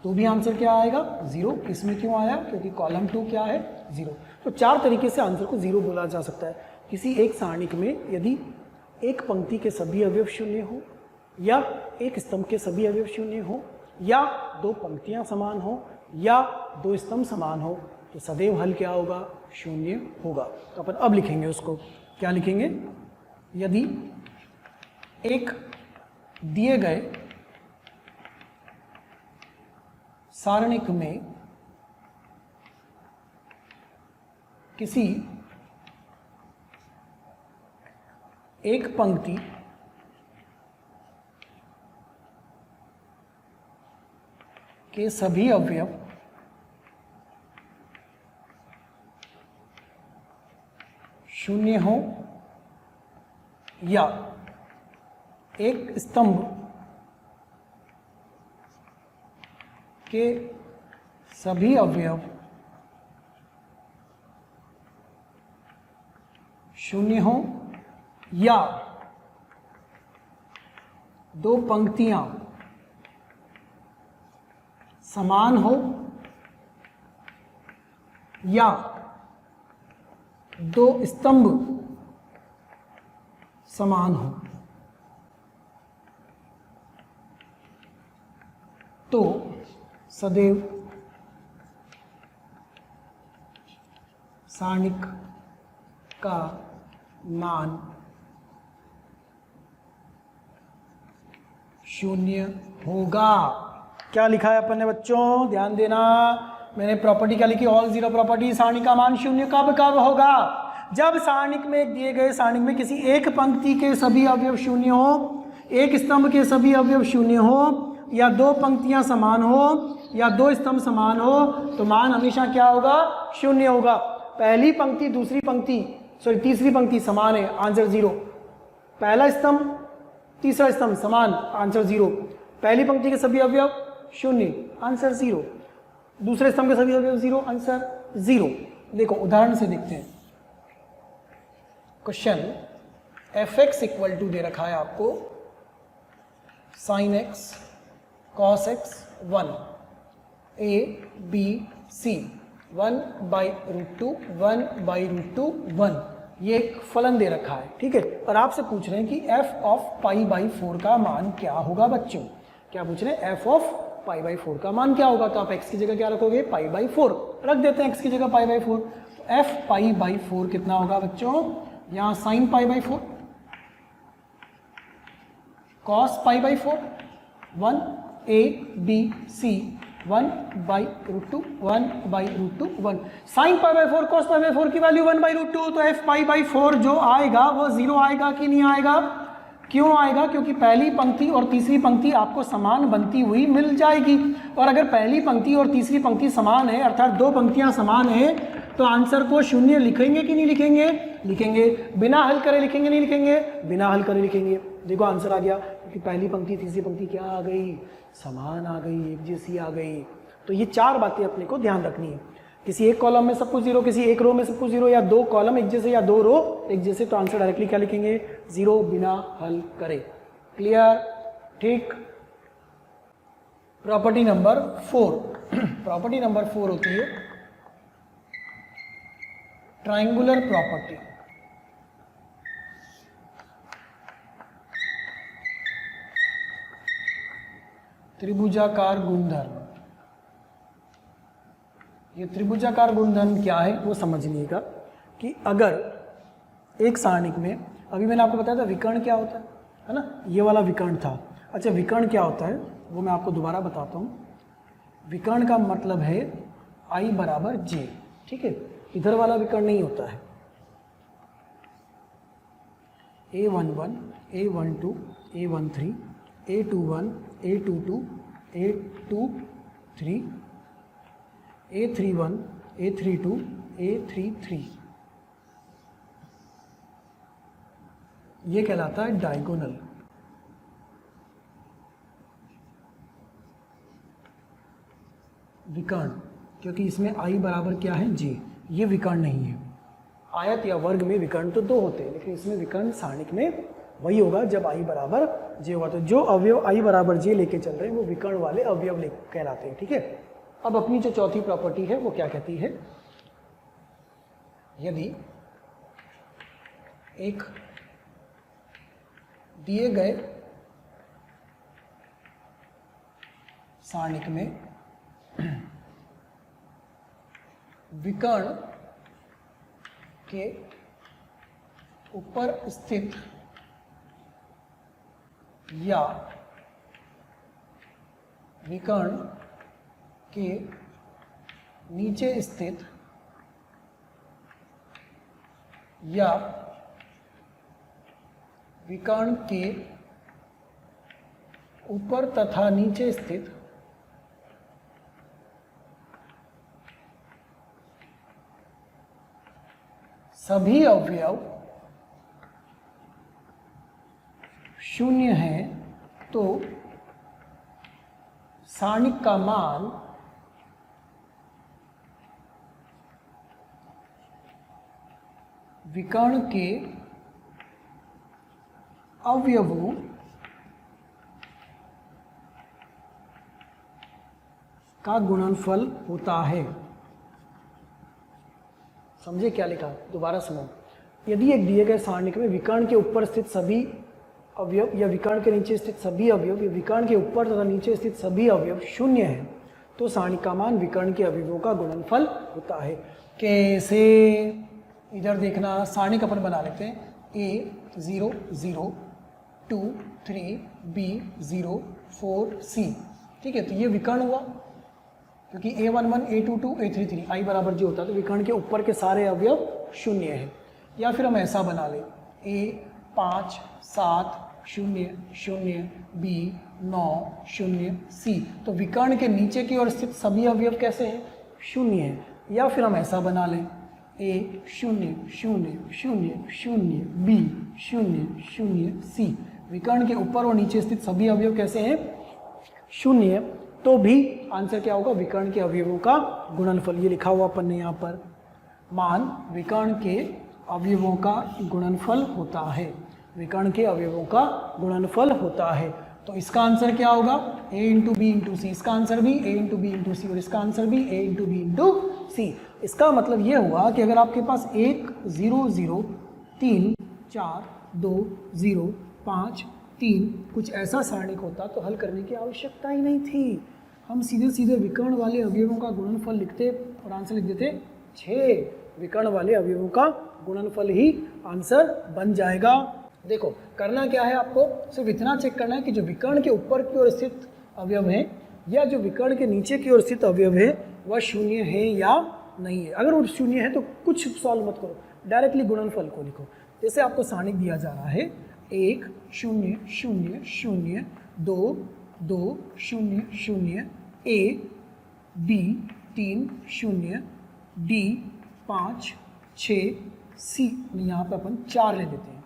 तो भी आंसर क्या आएगा 0। इसमें क्यों आया? क्योंकि कॉलम 2 क्या है 0। तो 4 तरीके से आंसर को 0 बोला जा सकता है। किसी एक सारणिक में यदि एक पंक्ति के सभी अवयव 0 हो, या एक स्तंभ के सभी अवयव 0 हो, या दो पंक्तियां समान हो, या दो स्तंभ समान हो, तो सदैव हल क्या होगा? 0 होगा। तो अपन अब लिखेंगे उसको। क्या लिखेंगे? यदि एक दिए गए सारणिक में किसी एक पंक्ति के सभी अवयव शून्य हो, या एक स्तंभ के सभी अवयव शून्य हो, या दो पंक्तियां समान हो, या दो स्तंभ समान हो, तो सदैव सारणिक का मान 0 होगा। क्या लिखा है अपन ने बच्चों? ध्यान देना। मैंने प्रॉपर्टी क्या लिखी? All 0 property. सारणिक का मान 0 कब कब होगा? जब सारणिक में, एक दिए गए सारणिक में किसी एक पंक्ति के सभी अवयव 0 हो, एक स्तंभ के सभी अवयव 0 हो, या दो पंक्तियां समान हो, या दो स्तंभ समान हो, तो मान हमेशा क्या होगा? 0 होगा। पहली पंक्ति दूसरी पंक्ति तीसरी पंक्ति समान है, आंसर 0। पहला स्तंभ तीसरा स्तंभ समान, आंसर 0। पहली पंक्ति के सभी अवयव 0, आंसर 0। दूसरे स्तंभ के सभी अवयव 0, आंसर 0। देखो उदाहरण से देखते हैं। क्वेश्चन f(x) इक्वल टू दे रखा है आपको sin x cos x 1 a b c 1/√2 1/√2 1, ये एक फलन दे रखा है, ठीक है। और आपसे पूछ रहे हैं कि f ऑफ π/4 का मान क्या होगा बच्चों? क्या पूछ रहे हैं? f ऑफ π/4 का मान क्या होगा? तो आप x की जगह क्या रखोगे? π/4 रख देते हैं। x की जगह π/4, तो f π/4 कितना होगा बच्चों? यहाँ sin π/4 cos π/4 1 a b c 1/√2 1/√2 1। sin π/4 cos π/4 की वैल्यू 1/√2, तो f π/4 जो आएगा वो 0 आएगा कि नहीं आएगा? क्यों आएगा? क्योंकि पहली पंक्ति और तीसरी पंक्ति आपको समान बनती हुई मिल जाएगी। और अगर पहली पंक्ति और तीसरी पंक्ति समान है, अर्थात दो पंक्तियां समान है, तो आंसर को 0 लिखेंगे कि नहीं लिखेंगे? लिखेंगे। बिना हल करे लिखेंगे नहीं लिखेंगे? बिना हल करे लिखेंगे। देखो आंसर आ गया, क्योंकि पहली पंक्ति तीसरी पंक्ति क्या आ गई? समान आ गई, एक जैसी आ गई। तो ये 4 बातें अपने को ध्यान रखनी है। किसी एक कॉलम में सब कुछ 0, किसी एक रो में सब कुछ 0, या दो कॉलम एक जैसे या दो रो एक जैसे, तो आंसर डायरेक्टली क्या लिखेंगे? 0 बिना हल करे। क्लियर? ठीक। प्रॉपर्टी नंबर 4 प्रॉपर्टी नंबर 4 होती है ट्रायंगुलर प्रॉपर्टी। त्रिभुजाकार गुणधर्म। ये त्रिभुजाकार गुणधर्म क्या है वो समझिएगा कि अगर एक सारणिक में, अभी मैंने आपको बताया था विकर्ण क्या होता है ना? ये वाला विकर्ण था। अच्छा, विकर्ण क्या होता है वो मैं आपको दोबारा बताता हूँ। विकर्ण का मतलब है I = J, ठीक है। इधर वाला विकर्ण नहीं होता है। A11 A12 A13 A21 A22 A23 A31 A32 A33, ये कहलाता है डायगोनल। विकर्ण, क्योंकि इसमें आई बराबर क्या है जे, ये विकर्ण नहीं है। आयत या वर्ग में विकर्ण तो 2 होते हैं, लेकिन इसमें विकर्ण सारणिक में वही होगा जब आई बराबर जे होगा। तो जो अवयव आई बराबर जे लेके चल रहे हैं वो विकर्ण वाले अवयव कहलाते हैं। ठीक है, अब अपनी जो चौथी प्रॉपर्टी है वो क्या कहती है, यदि एक दिए गए सारणिक में विकर्ण के ऊपर स्थित या विकर्ण के नीचे स्थित या विकर्ण के ऊपर तथा नीचे स्थित सभी अवयव शून्य हैं तो सारणिक का मान विकर्ण के अवयवों का गुणनफल होता है। समझे क्या लिखा, दोबारा सुनो। यदि एक दिए गए सारणिक में विकर्ण के ऊपर स्थित सभी अवयव या विकर्ण के नीचे स्थित सभी अवयव या विकर्ण के ऊपर तथा नीचे स्थित सभी अवयव शून्य हैं तो सारणिक का मान विकर्ण के अवयवों का गुणनफल होता है। कैसे, इधर देखना, सारणिक अपन बना लेते हैं A 0 0 2 3 B 0 4 C। ठीक है, तो ये विकर्ण हुआ क्योंकि A11 A22 A33 I बराबर जी होता है तो विकर्ण के ऊपर के सारे अवयव शून्य हैं। या फिर हम ऐसा बना लें A5 7 0 0 B 9 0 C, तो विकर्ण के नीचे की ओर स्थित सभी अवयव कैसे हैं, शून्य हैं। या फिर हम ऐसा बना लें A0 0 0 0 B 0 0 C, विकर्ण के ऊपर और नीचे स्थित सभी अवयव कैसे हैं, शून्य, तो भी आंसर क्या होगा, विकर्ण के अवयवों का गुणनफल। ये लिखा हुआ अपन ने यहाँ पर, मान विकर्ण के अवयवों का गुणनफल होता है, विकर्ण के अवयवों का गुणनफल होता है। तो इसका आंसर क्या होगा, A इंटू बी इंटू सी, इसका आंसर भी A इंटू बी इंटू सी और इसका आंसर भी A इंटू बी इंटू सी। इसका मतलब ये हुआ कि अगर आपके पास 1 0 0 3 4 2 0 5 3 कुछ ऐसा सारणिक होता तो हल करने की आवश्यकता ही नहीं थी। हम सीधे सीधे विकर्ण वाले अवयवों का गुणनफल लिखते और आंसर लिख देते 6। विकर्ण वाले अवयवों का गुणनफल ही आंसर बन जाएगा। देखो करना क्या है, आपको सिर्फ इतना चेक करना है कि जो विकर्ण के ऊपर की ओर स्थित अवयव है या जो विकर्ण के नीचे की ओर स्थित अवयव है वह शून्य है या नहीं है। अगर वो शून्य है तो कुछ सॉल्व मत करो, डायरेक्टली गुणनफल को लिखो। जैसे आपको सारणिक दिया जा रहा है 1 0 0 0 2 2 0 0 A B 3 0 D 5 6 C, यहाँ पे अपन 4 ले लेते हैं।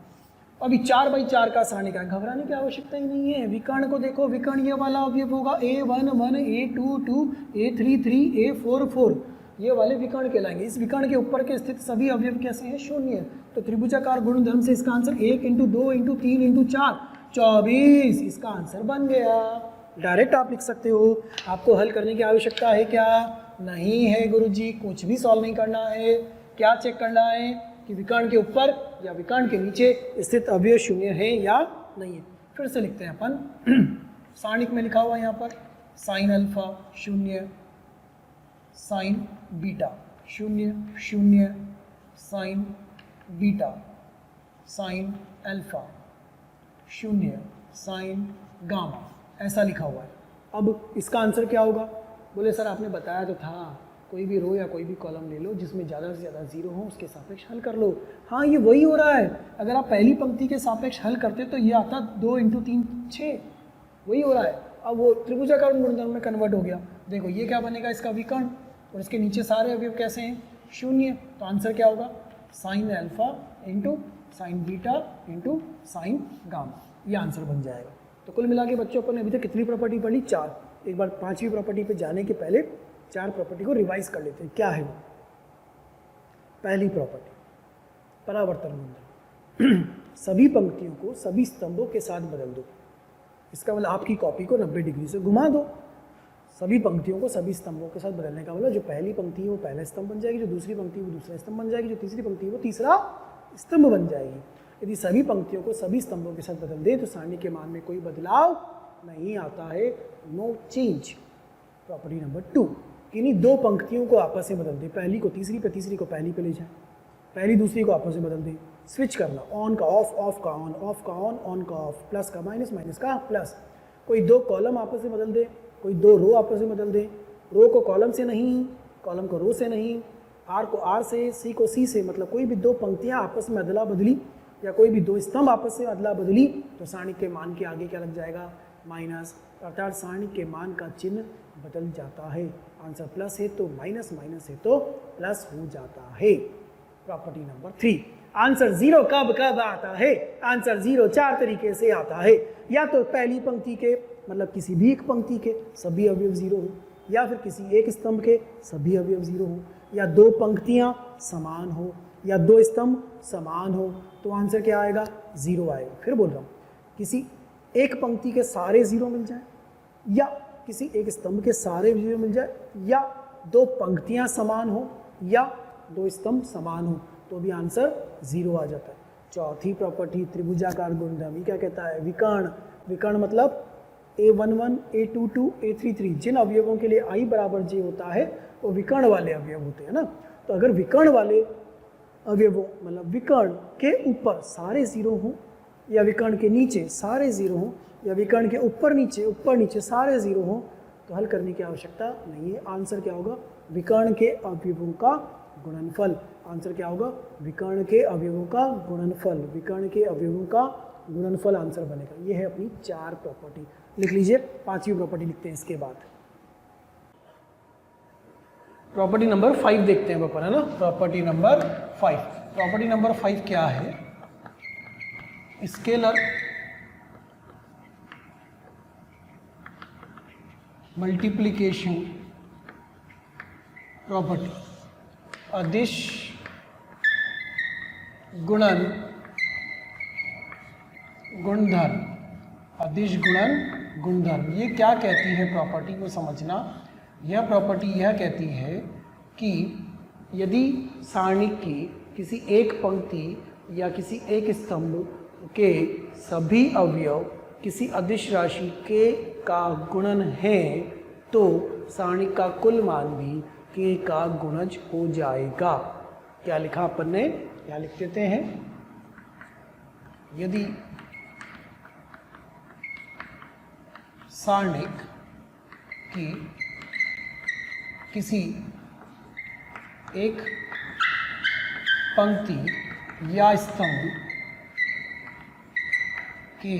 अभी 4/4 का सारणिक है, घबराने की आवश्यकता ही नहीं है। विकर्ण को देखो, विकर्ण ये वाला अवयव होगा A1 1 A2 2 A3 3 A4 4, ये वाले विकर्ण कहलाएंगे। इस विकर्ण के ऊपर के स्थित सभी अवयव कैसे हैं, शून्य। तो त्रिभुजाकार गुणधर्म से इसका आंसर 1 × 2 × 3 × 4 24, इसका आंसर बन गया। डायरेक्ट आप लिख सकते हो, आपको हल करने की आवश्यकता है क्या, नहीं है गुरुजी, कुछ भी सॉल्व नहीं करना है। क्या चेक करना है कि विकर्ण के ऊपर या विकर्ण के नीचे स्थित अवयव शून्य है या नहीं है। फिर से लिखते हैं अपन, सारणिक में लिखा हुआ है यहाँ पर sine alpha 0 sign beta 0 0 sign beta sine alpha 0 sign gamma, ऐसा लिखा हुआ है। अब इसका आंसर क्या होगा, बोले सर आपने बताया तो था, कोई भी रो या कोई भी कॉलम ले लो जिसमें ज़्यादा से ज़्यादा जीरो हो उसके सापेक्ष हल कर लो। हाँ ये वही हो रहा है, अगर आप पहली पंक्ति के सापेक्ष हल करते तो ये आता 2 × 3 6, वही हो रहा है। अब वो त्रिभुजाकार गुणधर्म में कन्वर्ट हो गया। देखो ये क्या बनेगा, इसका विकर्ण, और इसके नीचे सारे अवयव कैसे हैं, शून्य। तो आंसर क्या होगा, sine alpha into sine beta into sine gamma, ये आंसर बन जाएगा। तो कुल मिला के बच्चों अपन ने अभी तक कितनी प्रॉपर्टी पढ़ी, 4। एक बार 5वीं प्रॉपर्टी पे जाने के पहले 4 प्रॉपर्टी को रिवाइज कर लेते हैं। क्या है वो? पहली प्रॉपर्टी परावर्तन गुणधर्म। सभी पंक्तियों को सभी स्तंभों के साथ बदल दो। इसका मतलब आपकी कॉपी को 90 डिग्री से घुमा दो। सभी पंक्तियों को सभी स्तंभों के साथ बदलने का मतलब जो पहली पंक्ति है वो पहला स्तंभ बन जाएगी, जो दूसरी पंक्ति है वो दूसरा स्तंभ बन जाएगी, जो तीसरी पंक्ति है वो तीसरा स्तंभ बन जाएगी। यदि सभी पंक्तियों को सभी स्तंभों के साथ बदल दें तो सारणी के मान में कोई बदलाव नहीं आता है, नो चेंज। प्रॉपर्टी नंबर 2, किन्हीं दो पंक्तियों को आपस में बदल दें। पहली को तीसरी पे, तीसरी को पहली पे ले जाए, पहली दूसरी को आपस में बदल दें। स्विच करना, ऑन का ऑफ, ऑफ का ऑन, ऑफ का ऑन का ऑफ, प्लस का माइनस, माइनस का प्लस। कोई दो कॉलम आपस में बदल दे, कोई दो रो आपस में बदल दे। रो को कॉलम से नहीं, कॉलम को रो से नहीं, आर को आर से, सी को सी से, मतलब कोई भी दो पंक्तियां आपस में अदला बदली या कोई भी दो स्तंभ आपस में अदला बदली तो सारणी के मान के आगे क्या लग जाएगा? माइनस, अर्थात सारणी के मान का चिन्ह बदल जाता है। आंसर प्लस है तो माइनस, माइनस है तो प्लस हो जाता है। प्रॉपर्टी नंबर 3, आंसर 0 कब कब आता है? आंसर 0 4 तरीके से आता है। या तो पहली पंक्ति के मतलब किसी भी एक पंक्ति के सभी अवयव 0 हो, या फिर किसी एक स्तंभ के सभी अवयव 0 हो, या दो पंक्तियां समान हो, या दो स्तंभ समान हो, तो आंसर क्या आएगा? 0 आएगा। फिर बोल रहा हूँ, किसी एक पंक्ति के सारे 0 मिल जाए, या किसी एक स्तंभ के सारे 0 मिल जाए, या दो पंक्तियां समान हो, या दो स्तंभ समान हो, तो भी आंसर 0 आ जाता है। चौथी प्रॉपर्टी त्रिभुजाकार गुणधर्म, ये क्या कहता है? विकर्ण। विकर्ण मतलब A11, A22, A33 जिन अवयवों के लिए I बराबर J होता है वो विकर्ण वाले अवयव होते हैं ना। तो अगर विकर्ण वाले अवयवों मतलब विकर्ण के ऊपर सारे 0 हों, या विकर्ण के नीचे सारे 0 हों, या विकर्ण के ऊपर नीचे सारे 0 हों, तो हल करने की आवश्यकता नहीं है। आंसर क्या होगा? विकर्ण के अवयवों का गुणनफल। आंसर क्या होगा? विकर्ण के अवयवों का गुणनफल। विकर्ण के अवयवों का गुणनफल आंसर बनेगा। ये है अपनी 4 प्रॉपर्टी। लिख लीजिए, 5वीं प्रॉपर्टी लिखते हैं इसके बाद। प्रॉपर्टी नंबर 5 देखते हैं अपन, है ना। प्रॉपर्टी नंबर 5, प्रॉपर्टी नंबर 5 क्या है? स्केलर मल्टीप्लिकेशन प्रॉपर्टी, अदिश गुणन गुणधर्म, अदिश गुणन गुणधर्म। ये क्या कहती है प्रॉपर्टी को समझना। यह प्रॉपर्टी यह कहती है कि यदि सारणी की किसी एक पंक्ति या किसी एक स्तंभ के सभी अवयव किसी अदिश राशि के का गुणन है तो सारणी का कुल मान भी के का गुणज हो जाएगा। क्या लिखा अपन ने? क्या लिख देते हैं? यदि सारणिक की किसी एक पंक्ति या स्तंभ के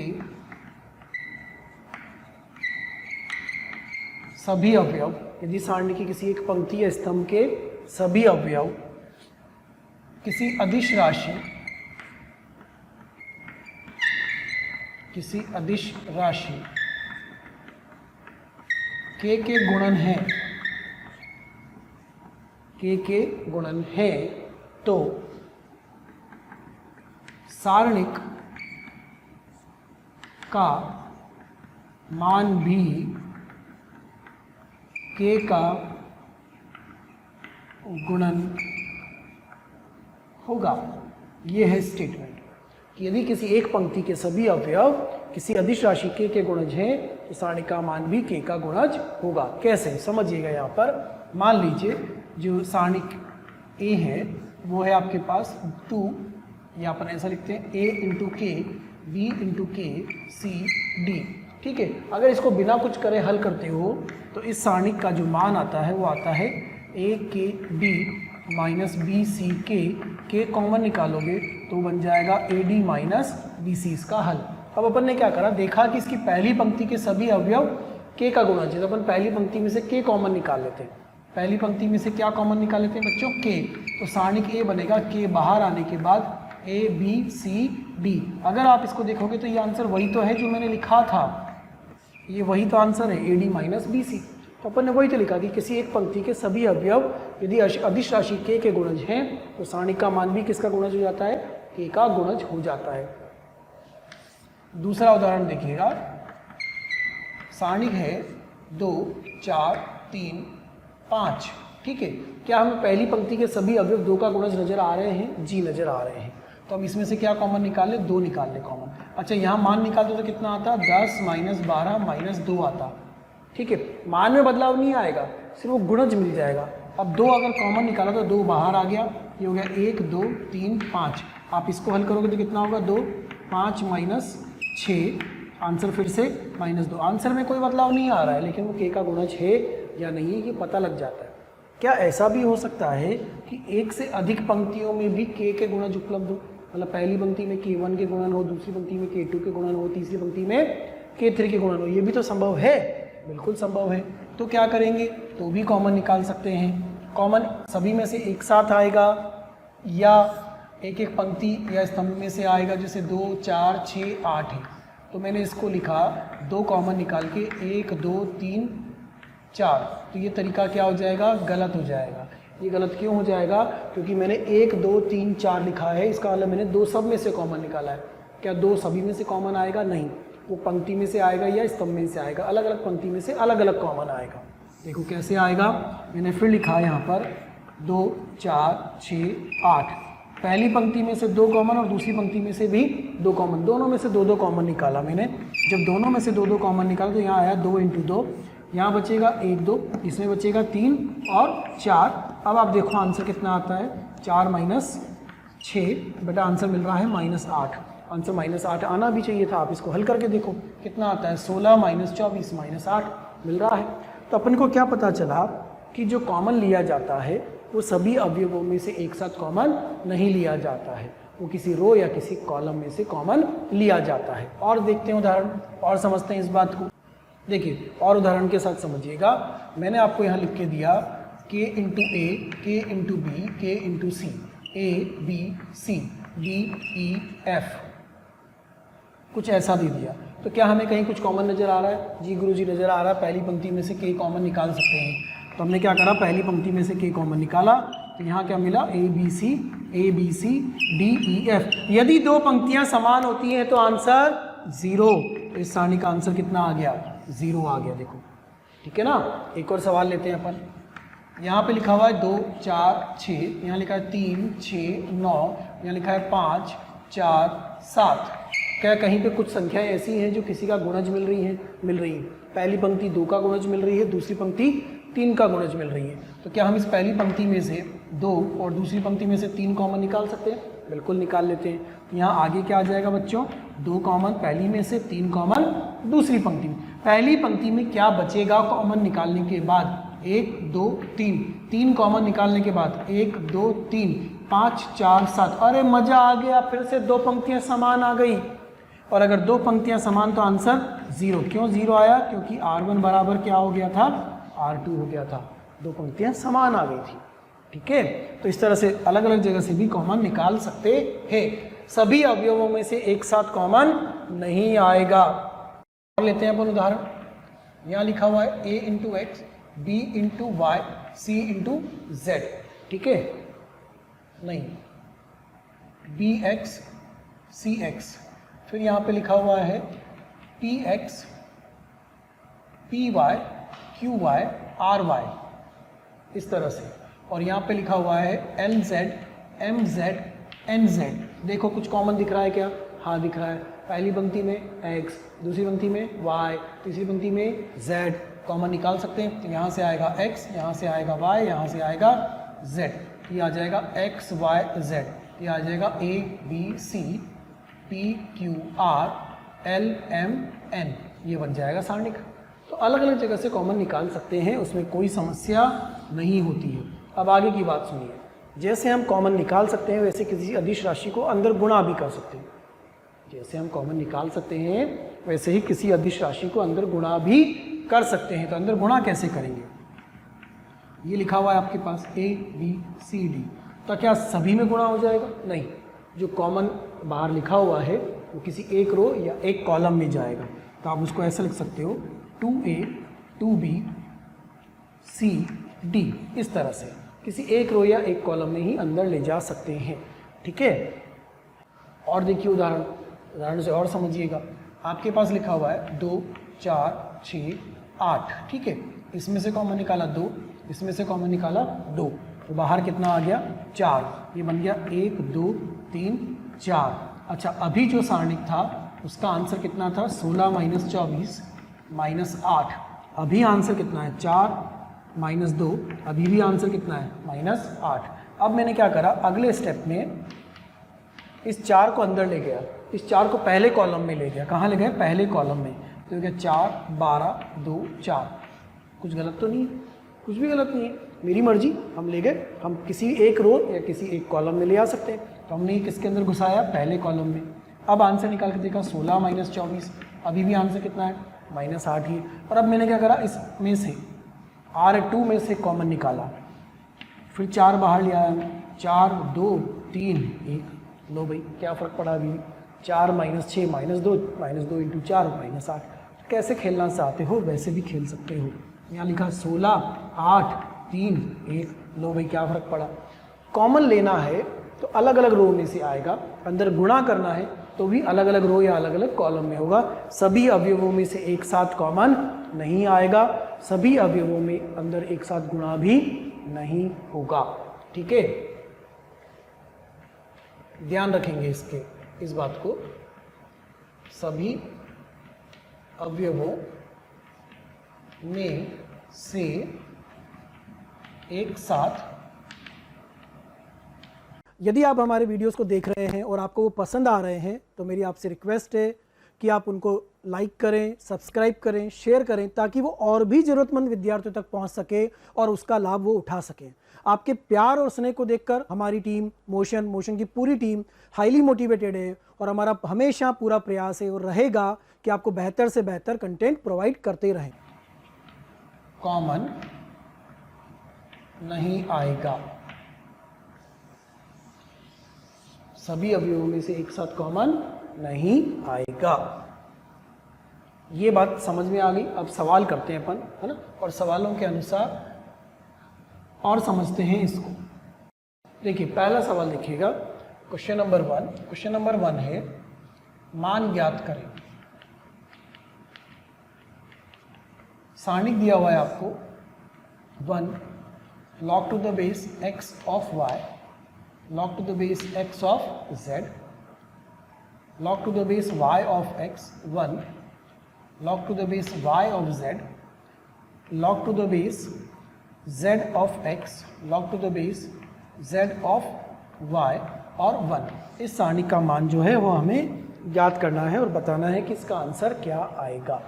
सभी अवयव, यदि सारणी की किसी एक पंक्ति या स्तंभ के सभी अवयव किसी अदिश राशि के गुणन है, के गुणन है, तो सारणिक का मान भी के का गुणन होगा। ये है स्टेटमेंट कि यदि किसी एक पंक्ति के सभी अवयव किसी अदिश राशि के गुणज हैं तो सारणी का मान भी के का गुणज होगा। कैसे? समझिएगा। यहाँ पर मान लीजिए जो सारणी ए है वो है आपके पास 2, यहाँ पर ऐसा लिखते हैं A इंटू के, B इंटू के, C D। ठीक है। अगर इसको बिना कुछ करे हल करते हो तो इस सारणी का जो मान आता है वो आता है A के B माइनस बी सी के कॉमन निकालोगे तो बन जाएगा A D minus B C. इसका हल। अब अपन ने क्या करा, देखा कि इसकी पहली पंक्ति के सभी अवयव के का गुणज है तो अपन पहली पंक्ति में से के कॉमन निकाल लेते हैं। पहली पंक्ति में से क्या कॉमन निकाल लेते हैं बच्चों? के। तो सारणिक ए बनेगा, के बाहर आने के बाद ए बी सी डी। अगर आप इसको देखोगे तो ये आंसर वही तो है जो मैंने लिखा था, ये वही तो आंसर है A D minus B C. तो अपन ने वही तो लिखा कि किसी एक पंक्ति के सभी अवयव यदि अदिश राशि k के गुणज हैं तो सारणी का मान भी किसका गुणज हो जाता है, k का गुणज हो जाता है। दूसरा उदाहरण देखिएगा, सारणी है 2 4 3 5, ठीक है। क्या हमें पहली पंक्ति के सभी अवयव 2 का गुणज नजर आ रहे हैं, जी नजर आ रहे हैं। तो अब इसमें से क्या कॉमन निकाल ले, 2 निकाल ले कॉमन। अच्छा यहाँ मान निकालते तो कितना आता, 10 - 12 - 2 आता, ठीक है। मान में बदलाव नहीं आएगा, सिर्फ वो गुणज मिल जाएगा। अब 2 अगर कॉमन निकाला तो 2 बाहर आ गया, ये हो गया 1 2 3 5। आप इसको हल करोगे तो कितना होगा, 2 5 - 6, आंसर फिर से -2। आंसर में कोई बदलाव नहीं आ रहा है, लेकिन वो k का गुणज है या नहीं है ये पता लग जाता है। क्या ऐसा भी हो सकता है कि एक से अधिक पंक्तियों में भी k के गुणज उपलब्ध हो, मतलब पहली पंक्ति में k1 के गुणन हो, दूसरी पंक्ति में k2 के गुणन हो, तीसरी पंक्ति में k3 के गुणन हो, ये भी तो संभव है, बिल्कुल संभव है। तो क्या करेंगे, तो भी कॉमन निकाल सकते हैं। कॉमन सभी में से एक साथ आएगा या एक एक पंक्ति या स्तंभ में से आएगा, जैसे 2 4 6 8 है। तो मैंने इसको लिखा 2 कॉमन निकाल के 1 2 3 4, तो ये तरीका क्या हो जाएगा, गलत हो जाएगा। ये गलत क्यों हो जाएगा, क्योंकि मैंने 1 2 3 4 लिखा है, इसका मतलब मैंने 2 सब में से कॉमन निकाला है। क्या 2 सभी में से कॉमन आएगा, नहीं, वो पंक्ति में से आएगा या स्तंभ में से आएगा, अलग अलग पंक्ति में से अलग अलग कॉमन आएगा। देखो कैसे आएगा, मैंने फिर लिखा है यहाँ पर 2 4 6 8, पहली पंक्ति में से 2 कॉमन और दूसरी पंक्ति में से भी 2 कॉमन, दोनों में से 2 कॉमन निकाला मैंने। जब दोनों में से 2 कॉमन निकाला तो यहाँ आया 2 × 2, यहाँ बचेगा 1 2, इसमें बचेगा 3 और 4। अब आप देखो आंसर कितना आता है, 4 - 6, बेटा आंसर मिल रहा है -8। आंसर -8 आना भी चाहिए था, आप इसको हल करके देखो कितना आता है, 16 - 24 -8 मिल रहा है। तो अपन को क्या पता चला कि जो कॉमन लिया जाता है वो सभी अवयवों में से एक साथ कॉमन नहीं लिया जाता है, वो किसी रो या किसी कॉलम में से कॉमन लिया जाता है। और देखते हैं उदाहरण और समझते हैं इस बात को। देखिए और उदाहरण के साथ समझिएगा, मैंने आपको यहाँ लिख के दिया k × a, k × b, k × c, a b c d e f, कुछ ऐसा दे दिया। तो क्या हमें कहीं कुछ कॉमन नज़र आ रहा है, जी गुरुजी नज़र आ रहा है। पहली पंक्ति में से k कॉमन निकाल सकते हैं, तो हमने क्या करा, पहली पंक्ति में से k कॉमन निकाला, तो यहाँ क्या मिला, a b c d e f। यदि 2 पंक्तियाँ समान होती हैं तो आंसर 0, तो इस सारणी का आंसर कितना आ गया, 0 आ गया। देखो ठीक है ना। एक और सवाल लेते हैं अपन, यहाँ पे लिखा हुआ है 2 4 6, यहाँ लिखा है 3 6 9, यहाँ लिखा है 5 4 7। क्या कहीं पे कुछ संख्याएं ऐसी हैं जो किसी का गुणज मिल रही है, पहली पंक्ति 2 का गुणज मिल रही है, दूसरी पंक्ति 3 का गुणज मिल रही है। तो क्या हम इस पहली पंक्ति में से 2 और दूसरी पंक्ति में से 3 कॉमन निकाल सकते हैं, बिल्कुल निकाल लेते हैं। यहाँ आगे क्या आ जाएगा बच्चों, 2 कॉमन पहली में से, 3 कॉमन दूसरी पंक्ति में। पहली पंक्ति में क्या बचेगा कॉमन निकालने के बाद, 1 2 3, 3 कॉमन निकालने के बाद 1 2 3 5 4 7। अरे मज़ा आ गया, फिर से 2 पंक्तियाँ समान आ गई। और अगर 2 पंक्तियाँ समान तो आंसर 0। क्यों 0 आया, क्योंकि R1 बराबर क्या हो गया था, R2 हो गया था, 2 पंक्तियाँ समान आ गई थी। ठीक है, तो इस तरह से अलग अलग जगह से भी कॉमन निकाल सकते हैं। सभी अवयवों में से एक साथ कॉमन नहीं आएगा। और लेते हैं अपन उदाहरण, यहाँ लिखा हुआ है a × x, b × y, c × z। ठीक है, नहीं bx cx, फिर यहाँ पे लिखा हुआ है px py qy ry, इस तरह से। और यहाँ पे लिखा हुआ है lz mz nz। देखो कुछ कॉमन दिख रहा है क्या, हाँ दिख रहा है। पहली पंक्ति में x, दूसरी पंक्ति में y, तीसरी पंक्ति में z, कॉमन निकाल सकते हैं। तो यहाँ से आएगा x, यहाँ से आएगा y, यहाँ से आएगा z, ये आ जाएगा x y z, ये आ जाएगा a b c p q r l m n, ये बन जाएगा सारणिक। तो अलग अलग जगह से कॉमन निकाल सकते हैं, उसमें कोई समस्या नहीं होती है। अब आगे की बात सुनिए, जैसे हम कॉमन निकाल सकते हैं वैसे किसी अदिश राशि को अंदर गुणा भी कर सकते हैं। जैसे हम कॉमन निकाल सकते हैं वैसे ही किसी अदिश राशि को अंदर गुणा भी कर सकते हैं। तो अंदर गुणा कैसे करेंगे, ये लिखा हुआ है आपके पास a b c d, तो क्या सभी में गुणा हो जाएगा, नहीं। जो कॉमन बाहर लिखा हुआ है वो किसी एक रो या एक कॉलम में जाएगा। तो आप उसको ऐसा लिख सकते हो 2a 2b सी डी, इस तरह से किसी एक रो या एक कॉलम में ही अंदर ले जा सकते हैं। ठीक है, और देखिए उदाहरण से और समझिएगा। आपके पास लिखा हुआ है 2 4 6 8, ठीक है, इसमें से कॉमन निकाला 2, इसमें से कॉमन निकाला 2, तो बाहर कितना आ गया 4, ये बन गया 1 2 3 4। अच्छा, अभी जो सारणिक था उसका आंसर कितना था 16 - 24 - 8। अभी आंसर कितना है 4 - 2, अभी भी आंसर कितना है -8। अब मैंने क्या करा, अगले स्टेप में इस 4 को अंदर ले गया, इस 4 को पहले कॉलम में ले गया। कहाँ ले गए, पहले कॉलम में। तो क्या 4 12 2 4, कुछ गलत तो नहीं है, कुछ भी गलत नहीं है, मेरी मर्जी, हम ले गए। हम किसी एक रो या किसी एक कॉलम में ले आ सकते हैं, तो हमने किसके अंदर घुसाया, पहले कॉलम में। अब आंसर निकाल के देखा 16 - 24, अभी भी आंसर कितना है -8 ही। और अब मैंने क्या करा, इसमें से R2 में से कॉमन निकाला, फिर 4 बाहर ले आया, 4 2 3 1, लो भाई क्या फ़र्क पड़ा अभी, 4 - 6 - 2 -2 × 4 -8। कैसे खेलना चाहते हो वैसे भी खेल सकते हो। यहाँ लिखा 16 8 3 1, लो भाई क्या फ़र्क पड़ा। कॉमन लेना है तो अलग अलग रो में से आएगा, अंदर गुणा करना है तो भी अलग अलग रो या अलग अलग कॉलम में होगा। सभी अवयवों में से एक साथ कॉमन नहीं आएगा, सभी अवयवों में अंदर एक साथ गुणा भी नहीं होगा। ठीक है, ध्यान रखेंगे इस बात को। सभी अवयवों में से एक साथ, यदि आप हमारे वीडियोस को देख रहे हैं और आपको वो पसंद आ रहे हैं तो मेरी आपसे रिक्वेस्ट है कि आप उनको लाइक करें, सब्सक्राइब करें, शेयर करें, ताकि वो और भी ज़रूरतमंद विद्यार्थियों तक पहुंच सके और उसका लाभ वो उठा सकें। आपके प्यार और स्नेह को देखकर हमारी टीम मोशन की पूरी टीम हाईली मोटिवेटेड है और हमारा हमेशा पूरा प्रयास है और रहेगा कि आपको बेहतर से बेहतर कंटेंट प्रोवाइड करते रहें। कॉमन नहीं आएगा, सभी अवयवों में से एक साथ कॉमन नहीं आएगा। ये बात समझ में आ गई। अब सवाल करते हैं अपन, है ना, और सवालों के अनुसार और समझते हैं इसको। देखिए पहला सवाल देखिएगा, क्वेश्चन नंबर 1। क्वेश्चन नंबर 1 है मान ज्ञात करें। सारणिक दिया हुआ है आपको 1 log to the base x of y, log to the base x of z, log to the base y of x 1, log to the base y of z, log to the base z of x, log to the base z of y और 1। इस सारणी का मान जो है वो हमें ज्ञात करना है और बताना है कि इसका आंसर क्या आएगा।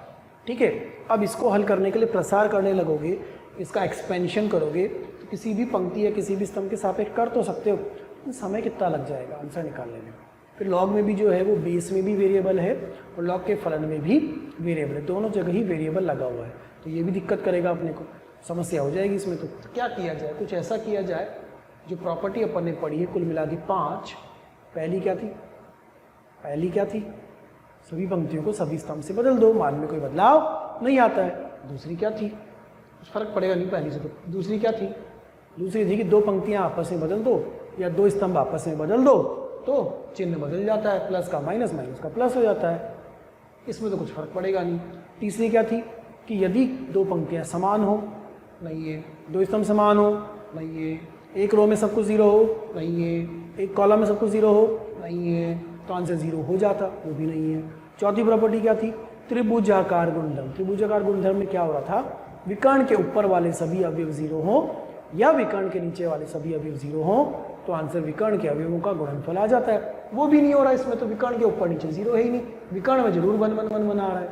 ठीक है, अब इसको हल करने के लिए प्रसार करने लगोगे, इसका एक्सपेंशन करोगे, तो किसी भी पंक्ति या किसी भी स्तंभ के सापेक्ष कर तो सकते हो, समय कितना लग जाएगा आंसर निकालने में। फिर लॉग में भी जो है वो बेस में भी वेरिएबल है और लॉग के फलन में भी वेरिएबल है, दोनों जगह ही वेरिएबल लगा हुआ है, तो ये भी दिक्कत करेगा अपने को, समस्या हो जाएगी इसमें। तो क्या किया जाए, कुछ ऐसा किया जाए जो प्रॉपर्टी अपन ने पढ़ी है कुल मिला दी 5। पहली क्या थी, सभी पंक्तियों को सभी स्तंभ से बदल दो, मान में कोई बदलाव नहीं आता है। दूसरी क्या थी, कुछ फर्क पड़ेगा नहीं पहली से। तो दूसरी क्या थी, दूसरी थी कि 2 पंक्तियां आपस में बदल दो या 2 स्तंभ आपस में बदल दो तो चिन्ह बदल जाता है, प्लस का माइनस, माइनस का प्लस हो जाता है, इसमें तो कुछ फर्क पड़ेगा नहीं। तीसरी क्या थी कि यदि 2 पंक्तियां समान हो, नहीं है, 2 स्तंभ समान हो, नहीं है, एक रो में सब कुछ 0 हो, नहीं है, एक कॉलम में सब कुछ 0 हो, नहीं है, तो आंसर 0 हो जाता, वो भी नहीं है। चौथी प्रॉपर्टी क्या थी, त्रिभुजाकार गुणधर्म। त्रिभुजाकार गुणधर्म में क्या हो रहा था, विकर्ण के ऊपर वाले सभी अवयव 0 हो या विकर्ण के नीचे वाले सभी अवयव 0 हो तो आंसर विकर्ण के अवयवों का गुणनफल आ जाता है। वो भी नहीं हो रहा इसमें, तो विकर्ण के ऊपर नीचे 0 है ही नहीं, विकर्ण में जरूर 1 1 1 1 आ रहा है,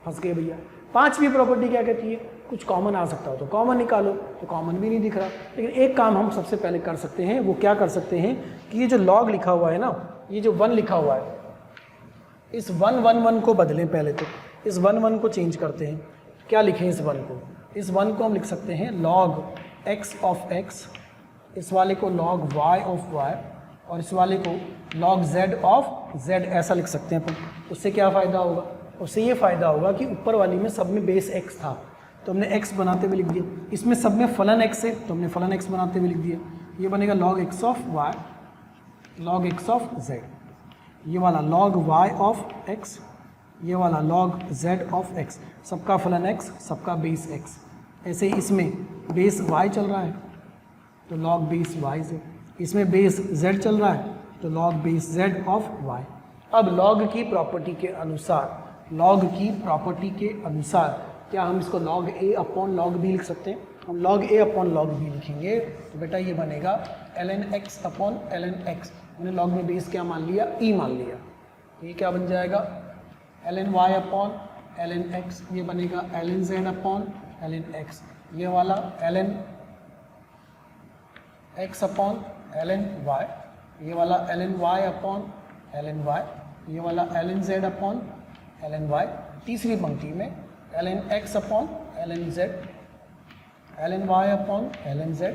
फंस गए भैया। पांचवी प्रॉपर्टी क्या कहती है, कुछ कॉमन आ सकता हो तो कॉमन निकालो, तो कॉमन भी नहीं दिख रहा। लेकिन एक काम हम सबसे पहले कर सकते हैं, वो क्या कर सकते हैं कि ये जो लॉग लिखा हुआ है ना, ये जो 1 लिखा हुआ है, इस 1 1 1 को बदलें। पहले तो इस 1 1 को चेंज करते हैं। क्या लिखें इस 1 को, इस 1 को हम लिख सकते हैं log x ऑफ x, इस वाले को log y ऑफ y और इस वाले को log z ऑफ z, ऐसा लिख सकते हैं अपन। उससे क्या फ़ायदा होगा, उससे ये फ़ायदा होगा कि ऊपर वाली में सब में बेस x था, तो हमने x बनाते हुए लिख दिया। इसमें सब में फलन x है तो हमने फलन x बनाते हुए लिख दिया। ये बनेगा log x of y, log x of z, ये वाला log y ऑफ x, ये वाला log z ऑफ x, सबका फलन x, सबका बेस x। ऐसे ही इसमें बेस y चल रहा है तो log बेस y z, इसमें बेस z चल रहा है तो log base z of y। अब log की प्रॉपर्टी के अनुसार, log की प्रॉपर्टी के अनुसार क्या हम इसको log a upon log b लिख सकते हैं? हम log a upon log b लिखेंगे तो बेटा ये बनेगा ln x upon ln x। हमने log में बेस क्या मान लिया? e मान लिया। ये क्या बन जाएगा? ln y upon ln x, ये बनेगा ln z upon ln x, ये वाला ln x upon ln y, ये वाला ln y upon ln y, ये वाला ln z upon ln y। तीसरी पंक्ति में ln x upon ln z, ln y upon ln z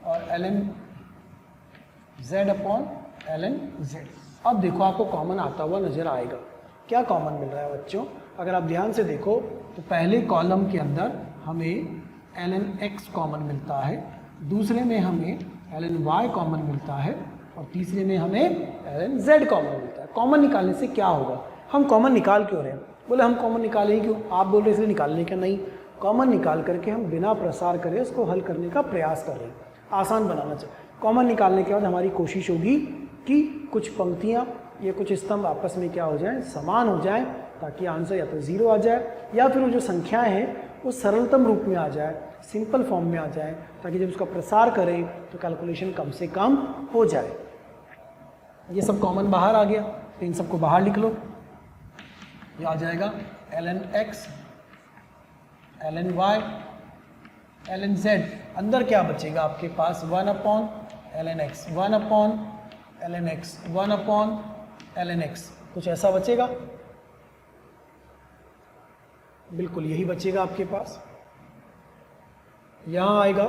और ln z upon ln z। अब देखो आपको कॉमन आता हुआ नजर आएगा। क्या कॉमन मिल रहा है बच्चों? अगर आप ध्यान से देखो तो पहले कॉलम के अंदर हमें ln x कॉमन मिलता है, दूसरे में हमें ln y कॉमन मिलता है और तीसरे में हमें ln z कॉमन मिलता है। कॉमन निकालने से क्या होगा? हम कॉमन निकाल क्यों रहे हैं? बोले हम कॉमन निकाले ही क्यों? आप बोल रहे इसलिए निकालने का नहीं, कॉमन निकाल करके हम बिना प्रसार करे उसको हल करने का प्रयास कर रहे हैं, आसान बनाना चाहिए। कॉमन निकालने के बाद हमारी कोशिश होगी कि कुछ पंक्तियाँ या कुछ स्तंभ आपस में क्या हो जाए, समान हो जाए, ताकि आंसर या तो 0 आ जाए या फिर वो जो संख्याएं हैं वो सरलतम रूप में आ जाए, सिंपल फॉर्म में आ जाए, ताकि जब उसका प्रसार करें तो कैलकुलेशन कम से कम हो जाए। ये सब कॉमन बाहर आ गया तो इन सबको बाहर लिख लो। ये आ जाएगा ln x, ln y, ln z। अंदर क्या बचेगा आपके पास? 1 upon ln x, 1 upon ln x, 1 upon ln x। कुछ ऐसा बचेगा? बिल्कुल यही बचेगा आपके पास। यहाँ आएगा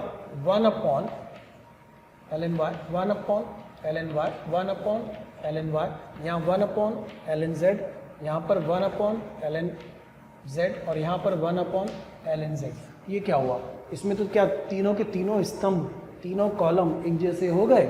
1 upon ln y, 1 upon ln y, 1 upon ln y, यहाँ 1 अपॉन ln z, यहाँ पर 1 अपॉन ln z और यहाँ पर 1 अपॉन ln z। ये क्या हुआ? इसमें तो क्या तीनों के तीनों स्तंभ, तीनों कॉलम एक जैसे हो गए।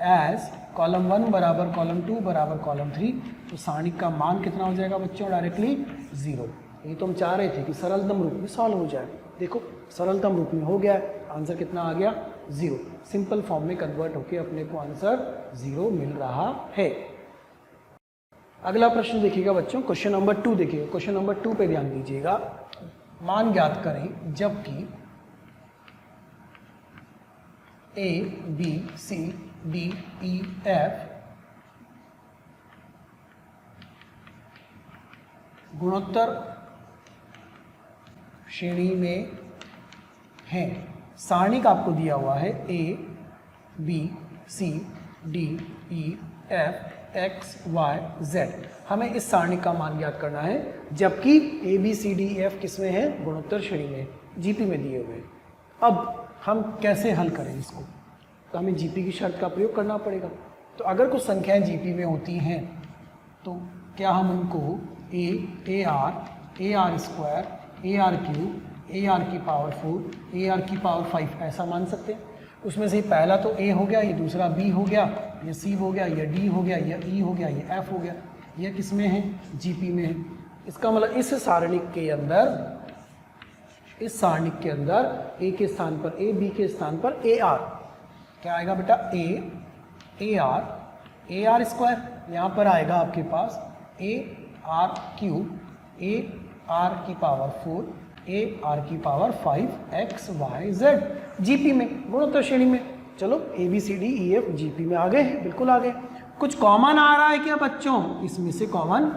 एज कॉलम 1 बराबर कॉलम 2 बराबर कॉलम 3, तो सारणिक का मान कितना हो जाएगा बच्चों? डायरेक्टली 0। ये तो हम चाह रहे थे कि सरलतम रूप में सॉल्व हो जाए। देखो सरलतम रूप में हो गया, आंसर कितना आ गया? 0। सिंपल फॉर्म में कन्वर्ट होके अपने को आंसर 0 मिल रहा है। अगला प्रश्न देखिएगा बच्चों, क्वेश्चन नंबर 2 देखिएगा। क्वेश्चन नंबर 2 पे ध्यान दीजिएगा। मान ज्ञात करें जबकि A, B, C, D, E, F गुणोत्तर श्रेणी में हैं। सारणिक आपको दिया हुआ है A, B, C, D, E, F, X, Y, Z। हमें इस सारणिक का मान ज्ञात करना है जबकि A, B, C, D, E, F किस में है? गुणोत्तर श्रेणी में, जीपी में दिए हुए। अब हम कैसे हल करें इसको? तो हमें जीपी की शर्त का प्रयोग करना पड़ेगा। तो अगर कुछ संख्याएं जीपी में होती हैं तो क्या हम उनको A R square, A are cube, a r की पावर 4, ए आर की पावर 5 ऐसा मान सकते हैं? उसमें से पहला तो ए हो गया, ये दूसरा बी हो गया, ये सी हो गया, ये डी हो गया, ये ई हो गया, ये एफ हो गया। ये किस में है? जीपी में है। इसका मतलब इस सारणिक के अंदर ए के स्थान पर ए, बी के स्थान पर ए आर। क्या आएगा बेटा? ए आर स्क्वायर, यहाँ पर आएगा आपके पास a are cube, a r की पावर 4, ए आर की power 5, x Y z, GP में, गुणोत्तर श्रेणी में। चलो a B C D E f GP में आ गए हैं, बिल्कुल आ गए। कुछ कॉमन आ रहा है क्या बच्चों? इसमें से कॉमन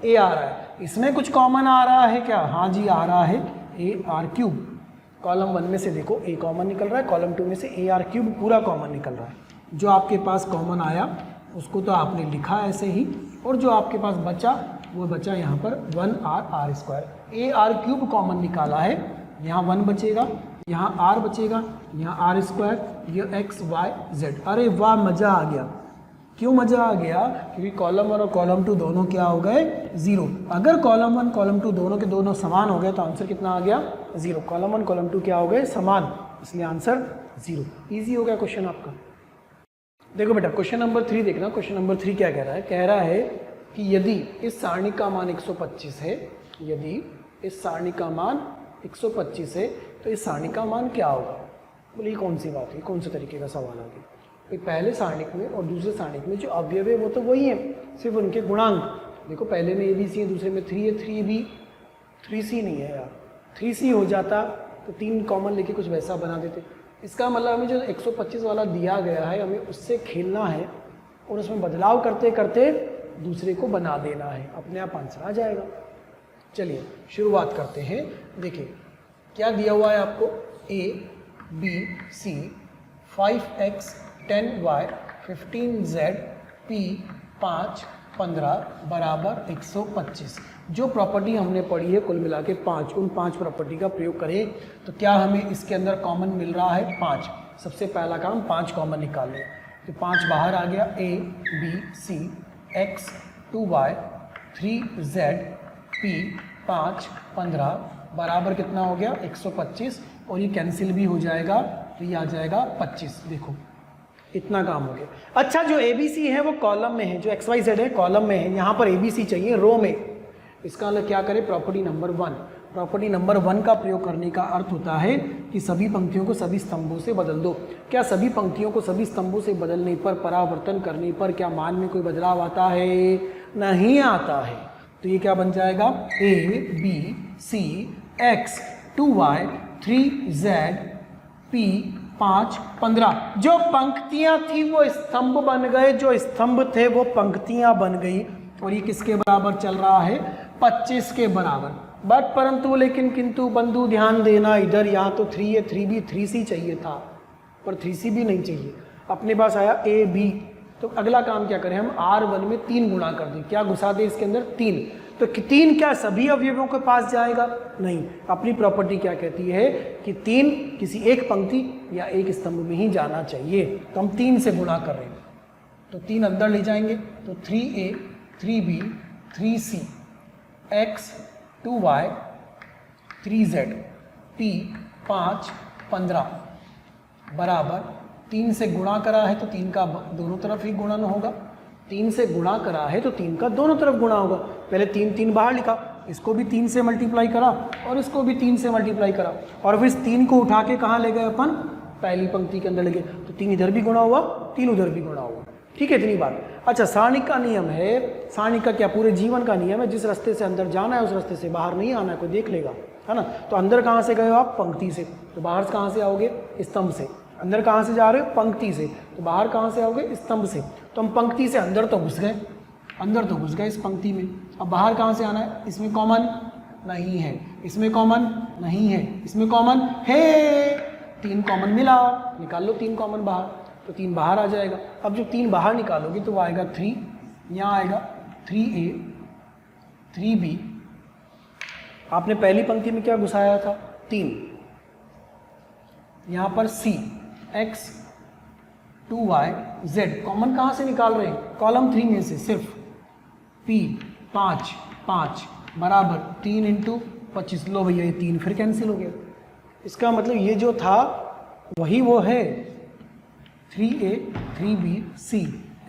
ए आ रहा है। इसमें कुछ कॉमन आ रहा है क्या? हाँ जी आ रहा है, ए आर क्यूब। कॉलम 1 में से देखो ए कॉमन निकल रहा है, कॉलम 2 में से ए आर क्यूब पूरा कॉमन निकल रहा है। जो आपके पास कॉमन आया उसको तो आपने लिखा ऐसे ही, और जो आपके पास बचा वो बचा यहाँ पर 1 R square. A are cube common निकाला है, यहाँ 1 बचेगा, यहाँ आर बचेगा, यहाँ आर स्क्वायर, ये एक्स वाई जेड। अरे वाह, मज़ा आ गया। क्यों मज़ा आ गया? क्योंकि कॉलम 1 और कॉलम 2 दोनों क्या हो गए? 0। अगर कॉलम 1 कॉलम 2 दोनों के दोनों समान हो गए तो आंसर कितना आ गया? 0। कॉलम 1 कॉलम 2 क्या हो गए? समान, इसलिए आंसर 0। ईजी हो गया क्वेश्चन आपका। देखो बेटा क्वेश्चन नंबर 3 देखना। क्वेश्चन नंबर 3 क्या कह रहा है? कह रहा है कि यदि इस सारणी का मान 125 है, यदि इस सारणी का मान 125 है तो इस सारणी का मान क्या होगा? बोले ये कौन सी बात है, कौन से तरीके का सवाल आ गया? भाई पहले सारणिक में और दूसरे सारणिक में जो अवयव है वो तो वही है, सिर्फ उनके गुणांक। देखो पहले में ABC है, दूसरे में 3 है, 3B 3C नहीं है यार। 3C हो जाता तो 3 कॉमन लेके कुछ वैसा बना देते। इसका मतलब हमें जो 125 वाला दिया गया है हमें उससे खेलना है और उसमें बदलाव करते करते दूसरे को बना देना है, अपने आप आंसर आ जाएगा। चलिए शुरुआत करते हैं। देखिए क्या दिया हुआ है आपको? A B C 5x 10y 15z p 5 15 बराबर 125। जो प्रॉपर्टी हमने पढ़ी है कुल मिला के 5, उन 5 प्रॉपर्टी का प्रयोग करें तो क्या हमें इसके अंदर कॉमन मिल रहा है? 5। सबसे पहला काम 5 कॉमन निकाल लिया तो 5 बाहर आ गया। A B C x 2y 3z p 5 15 बराबर कितना हो गया? 125। और ये कैंसिल भी हो जाएगा तो ये आ जाएगा 25। देखो इतना काम हो गया। अच्छा जो ABC है वो कॉलम में है, जो XYZ है कॉलम में है, यहाँ पर ABC चाहिए रो में। इसका मतलब क्या करें? Property number 1। प्रॉपर्टी नंबर 1 का प्रयोग करने का अर्थ होता है कि सभी पंक्तियों को सभी स्तंभों से बदल दो। क्या सभी पंक्तियों को सभी स्तंभों से बदलने पर, परावर्तन करने पर क्या मान में कोई बदलाव आता है? नहीं आता है। तो ये क्या बन जाएगा? A B C x 2y 3z p 5 15। जो पंक्तियां थी वो स्तंभ बन गए, जो स्तंभ थे वो पंक्तियां बन गई। और ये किसके बराबर चल रहा है? 25 के बराबर। बट परंतु लेकिन किंतु बंधु ध्यान देना, इधर यहाँ तो 3 है, 3B 3C चाहिए था पर 3C भी नहीं चाहिए। अपने पास आया AB। तो अगला काम क्या करें हम? R1 में 3 गुणा कर दें। क्या घुसा दें इसके अंदर? 3। तो 3 क्या सभी अवयवों के पास जाएगा? नहीं। अपनी प्रॉपर्टी क्या कहती है कि 3 किसी एक पंक्ति या एक स्तंभ में ही जाना चाहिए। तो हम 3 से गुणा कर रहे हैं तो 3 अंदर ले जाएंगे तो 3A 3B 3C x 2y 3z p 5 15 बराबर 3 से गुणा करा है तो 3 का दोनों तरफ ही गुणन होगा। 3 से गुणा करा है तो 3 का दोनों तरफ गुणा होगा। पहले 3 बाहर लिखा, इसको भी 3 से मल्टीप्लाई करा और इसको भी 3 से मल्टीप्लाई करा और फिर इस 3 को उठा के कहाँ ले गए अपन? पहली पंक्ति के अंदर ले गए। तो 3 इधर भी गुणा हुआ, 3 उधर भी गुणा हुआ। ठीक है, इतनी बात। अच्छा सारणी का नियम है, सारणी का क्या पूरे जीवन का नियम है, जिस रास्ते से अंदर जाना है उस रास्ते से बाहर नहीं आना है, कोई देख लेगा, है ना। तो अंदर कहाँ से गए हो आप? पंक्ति से। तो बाहर से कहाँ से आओगे? स्तंभ से। अंदर कहाँ से जा रहे हो? पंक्ति से। तो बाहर कहाँ से आओगे? स्तंभ से। तो हम पंक्ति से अंदर तो घुस गए, अंदर तो घुस गए इस पंक्ति में। अब बाहर कहाँ से आना है? इसमें कॉमन नहीं है, इसमें कॉमन नहीं है, इसमें कॉमन है। 3 कॉमन मिला, निकाल लो 3 कॉमन बाहर, तो 3 बाहर आ जाएगा। अब जब 3 बाहर निकालोगे तो वो आएगा 3, यहाँ आएगा 3A 3B। आपने पहली पंक्ति में क्या घुसाया था? 3। यहाँ पर C x 2y z common कहाँ से निकाल रहे हैं? कॉलम 3 में से सिर्फ। p 5 5 बराबर 3 × 25। लो भैया ये 3 फिर कैंसिल हो गया। इसका मतलब ये जो था वही वो है। 3A 3B C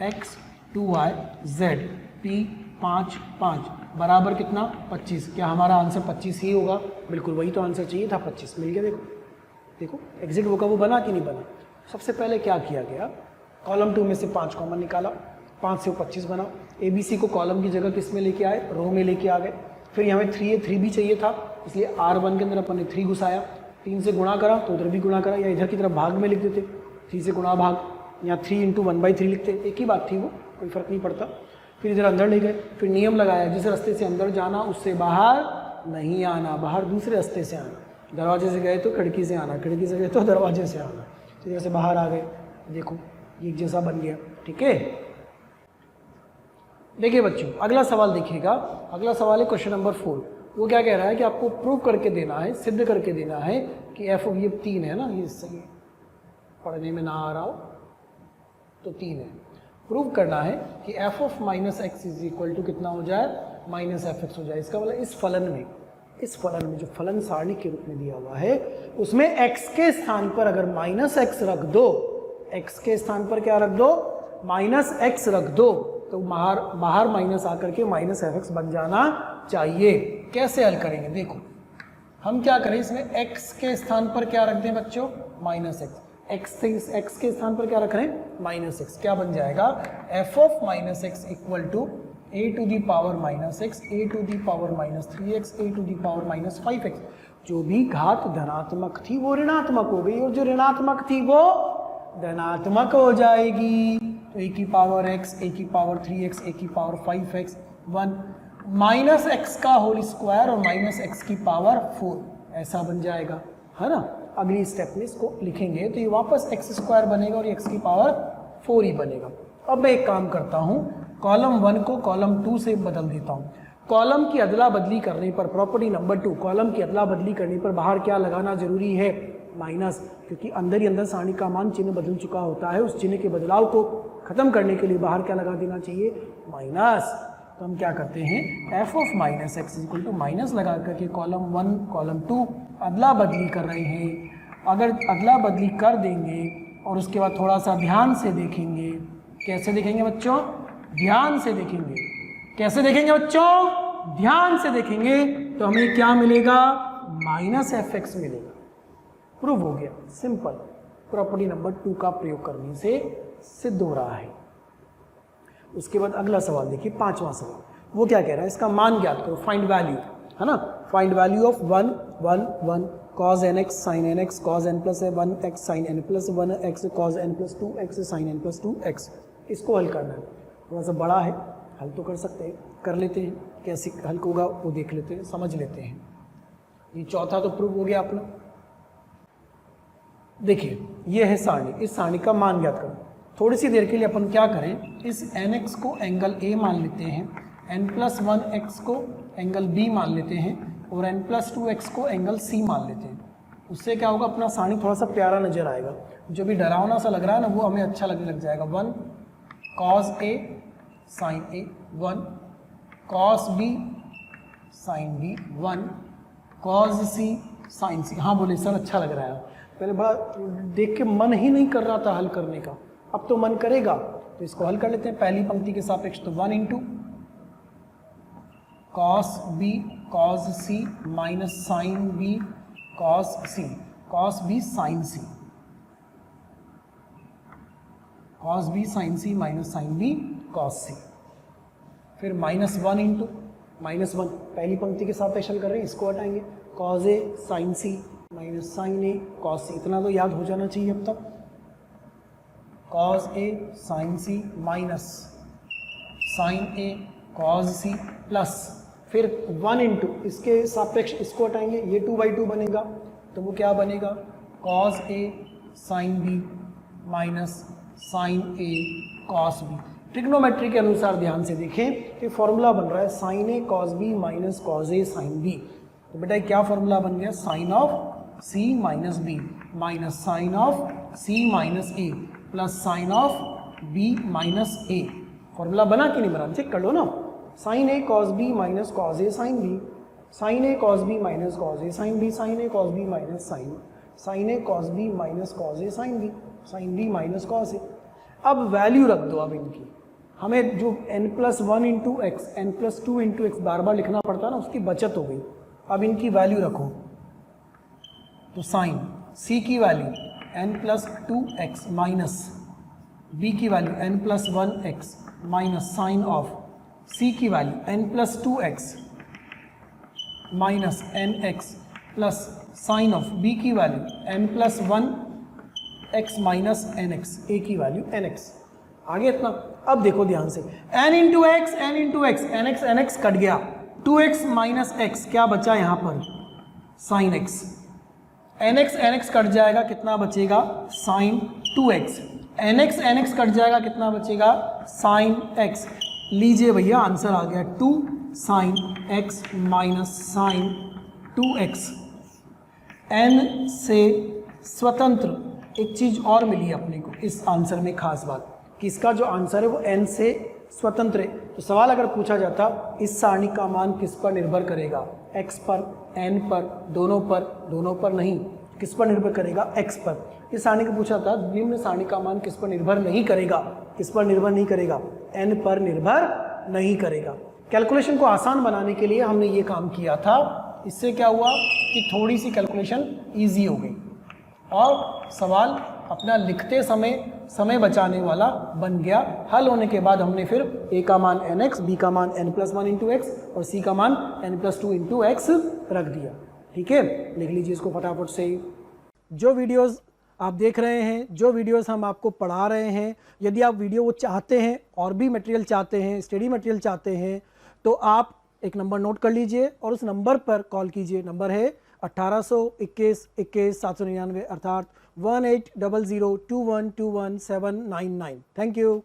x 2y z p 5 5 बराबर कितना? 25। क्या हमारा आंसर 25 ही होगा? बिल्कुल वही तो आंसर चाहिए था, 25 मिल गया। देखो देखो एग्जिट वो का वो बना कि नहीं बना। सबसे पहले क्या किया गया? कॉलम 2 में से 5 कॉमन निकाला, 5 से 25 बना। ABC को कॉलम की जगह किस में लेके आए? रो में लेके आ गए। फिर यहाँ में 3A 3B चाहिए था, इसलिए R1 के अंदर अपन ने 3 घुसाया। 3 से गुणा करा तो उधर भी गुणा करा, या इधर की तरफ भाग में लिख देते, 3 से गुणा भाग, या 3 × 1/3 लिखते, एक ही बात थी वो, कोई फर्क नहीं पड़ता। फिर इधर अंदर ले गए, फिर नियम लगाया जिस रास्ते से अंदर जाना उससे बाहर नहीं आना, बाहर दूसरे रास्ते से आना। दरवाजे से गए तो खिड़की से आना, खिड़की से गए तो दरवाजे से आना। तो इधर से बाहर आ गए, देखो ये एक जैसा बन गया। ठीक है, देखिए बच्चों अगला सवाल देखिएगा। अगला सवाल है क्वेश्चन नंबर 4। वो क्या कह रहा है कि आपको प्रूव करके देना है, सिद्ध करके देना है कि एफ ये 3 है ना, ये सही पढ़ने में ना आ रहा हो तो 3 है। प्रूव करना है कि F of minus X is equal to कितना हो जाए, माइनस एफ एक्स हो जाए। इसका मतलब इस फलन में जो फलन सारणी के रूप में दिया हुआ है उसमें x के स्थान पर अगर माइनस एक्स रख दो, x के स्थान पर क्या रख दो, माइनस एक्स रख दो, तो बाहर माइनस आकर के माइनस एफ एक्स बन जाना चाहिए। कैसे हल करेंगे, देखो हम क्या करें, इसमें x के स्थान पर क्या रख दें बच्चों, माइनस एक्स, x के स्थान पर क्या रख रहे हैं, माइनस एक्स। क्या बन जाएगा, F of minus X equal to a to the power minus X, a to the power minus 3x, a to the power minus 5x। जो भी घात धनात्मक थी वो ऋणात्मक हो गई और जो ऋणात्मक थी वो धनात्मक हो जाएगी। तो a की पावर x, a की पावर 3x, a की पावर 5x, 1 माइनस एक्स का होल स्क्वायर और माइनस एक्स की पावर 4, ऐसा बन जाएगा, है ना। अगली स्टेप में इसको लिखेंगे तो ये वापस एक्स स्क्वायर बनेगा और एक्स की पावर 4 ही बनेगा। अब मैं एक काम करता हूँ, कॉलम 1 को कॉलम 2 से बदल देता हूँ। कॉलम की अदला बदली करने पर, प्रॉपर्टी नंबर 2, कॉलम की अदला बदली करने पर बाहर क्या लगाना जरूरी है, माइनस, क्योंकि अंदर ही अंदर सारणी का मान चिन्ह बदल चुका होता है। उस चिन्ह के बदलाव को खत्म करने के लिए बाहर क्या लगा देना चाहिए, माइनस। तो हम क्या करते हैं, F of minus X equal to minus लगा करके कॉलम 1 कॉलम 2 अदला बदली कर रहे हैं। अगर अदला बदली कर देंगे और उसके बाद थोड़ा सा ध्यान से देखेंगे, कैसे देखेंगे बच्चों, ध्यान से देखेंगे, कैसे देखेंगे बच्चों, ध्यान से देखेंगे, तो हमें क्या मिलेगा, माइनस एफ एक्स मिलेगा। प्रूव हो गया, सिंपल, प्रॉपर्टी नंबर 2 का प्रयोग करने से सिद्ध हो रहा है। उसके बाद अगला सवाल देखिए, 5वां सवाल, वो क्या कह रहा है, इसका मान ज्ञात करो, फाइंड वैल्यू, है ना। Find value of 1 1 1 cos nx sin nx cos n plus 1x sin n plus 1x cos n plus 2x sin n plus 2x। इसको हल करना है, थोड़ा सा बड़ा है, हल तो कर सकते हैं, कर लेते हैं, कैसे हल होगा वो देख लेते हैं, समझ लेते हैं। ये चौथा तो प्रूव हो गया अपना। देखिए ये है सारणी, इस सारणी का मान ज्ञात करो। थोड़ी सी देर के लिए अपन क्या करें, इस nx को एंगल a मान लेते हैं, n plus 1x को एंगल b मान लेते हैं और n plus 2x को एंगल c मान लेते हैं। उससे क्या होगा, अपना सारणी थोड़ा सा प्यारा नजर आएगा। जो भी डरावना सा लग रहा है ना वो हमें अच्छा लगने लग जाएगा। 1 cos a sin a, 1 cos b sin b, 1 cos c sin c। हाँ बोले सर अच्छा लग रहा है, पहले बड़ा देख के मन ही नहीं कर रहा था हल करने का, अब तो मन करेगा। तो इसको हल कर लेते हैं पहली पंक्ति के सापेक्ष। तो 1 into cos b cos c minus sin b cos c, cos b sin c, cos b sin c minus sin b cos c। फिर -1 इंटू -1 पहली पंक्ति के सापेक्ष हल कर रहे हैं, इसको हटाएंगे, cos a sin c minus sin a cos c। इतना तो याद हो जाना चाहिए अब तक। cos a sin c minus sin a cos c plus फिर 1 इंटू इसके सापेक्ष इसको हटाएंगे, ये 2/2 बनेगा, तो वो क्या बनेगा, cos a sin b minus sin a cos b। Trigonometry के अनुसार ध्यान से देखें कि फॉर्मूला बन रहा है sin a cos b minus cos a sin b। तो बेटा क्या फॉर्मूला बन गया, sin of c minus b minus sin of c minus a plus sin of b minus a। Formula बना कि नहीं बना, चेक कर लो ना। sin a cos b minus cos a sin b, sin a cos b minus cos a sin b, sin a cos b minus sin a cos b minus cos a sin b, sin b minus cos a। अब value रख दो। अब इनकी हमें जो n plus 1 into x, n plus 2 into x बार बार लिखना पड़ता है ना, उसकी बचत हो गई। अब इनकी वैल्यू रखो, तो साइन c की value n plus 2x minus b की value n plus 1x minus sine of c की value n plus 2x minus nx plus sine of b की value n plus 1x minus nx, a की value nx। आगे इतना। अब देखो ध्यान से, n into x n into X, nx nx cut गया, 2x माइनस x क्या बचा यहाँ पर, sine x, nx nx cut जाएगा, कितना बचेगा, sign 2x, nx nx cut जाएगा, कितना बचेगा, साइन x। लीजिए भैया आंसर आ गया 2 sine x minus sine 2x। n से स्वतंत्र एक चीज और मिली अपने को इस आंसर में, खास बात कि इसका जो आंसर है वो n से स्वतंत्र है। तो सवाल अगर पूछा जाता इस सारणी का मान किस पर निर्भर करेगा, x पर, n पर, दोनों पर नहीं, किस पर निर्भर करेगा, x पर। इस सारणी को पूछा था निम्न सारणी का मान किस पर निर्भर नहीं करेगा, किस पर निर्भर नहीं करेगा, n पर निर्भर नहीं करेगा। कैलकुलेशन को आसान बनाने के लिए हमने ये काम किया था। इससे क्या हुआ कि थोड़ी सी कैलकुलेशन ईजी हो गई और सवाल अपना लिखते समय बचाने वाला बन गया। हल होने के बाद हमने फिर a का मान nx, b का मान n+1 इंटू एक्स और c का मान n+2 इंटू एक्स रख दिया। ठीक है, लिख लीजिए इसको फटाफट से। जो वीडियोस आप देख रहे हैं, जो वीडियोस हम आपको पढ़ा रहे हैं, यदि आप वीडियो वो चाहते हैं और भी मटेरियल चाहते हैं, स्टडी मटेरियल चाहते हैं, तो आप एक नंबर नोट कर लीजिए और उस नंबर पर कॉल कीजिए। नंबर है 1821 799 अर्थात 18002121 799। Thank you.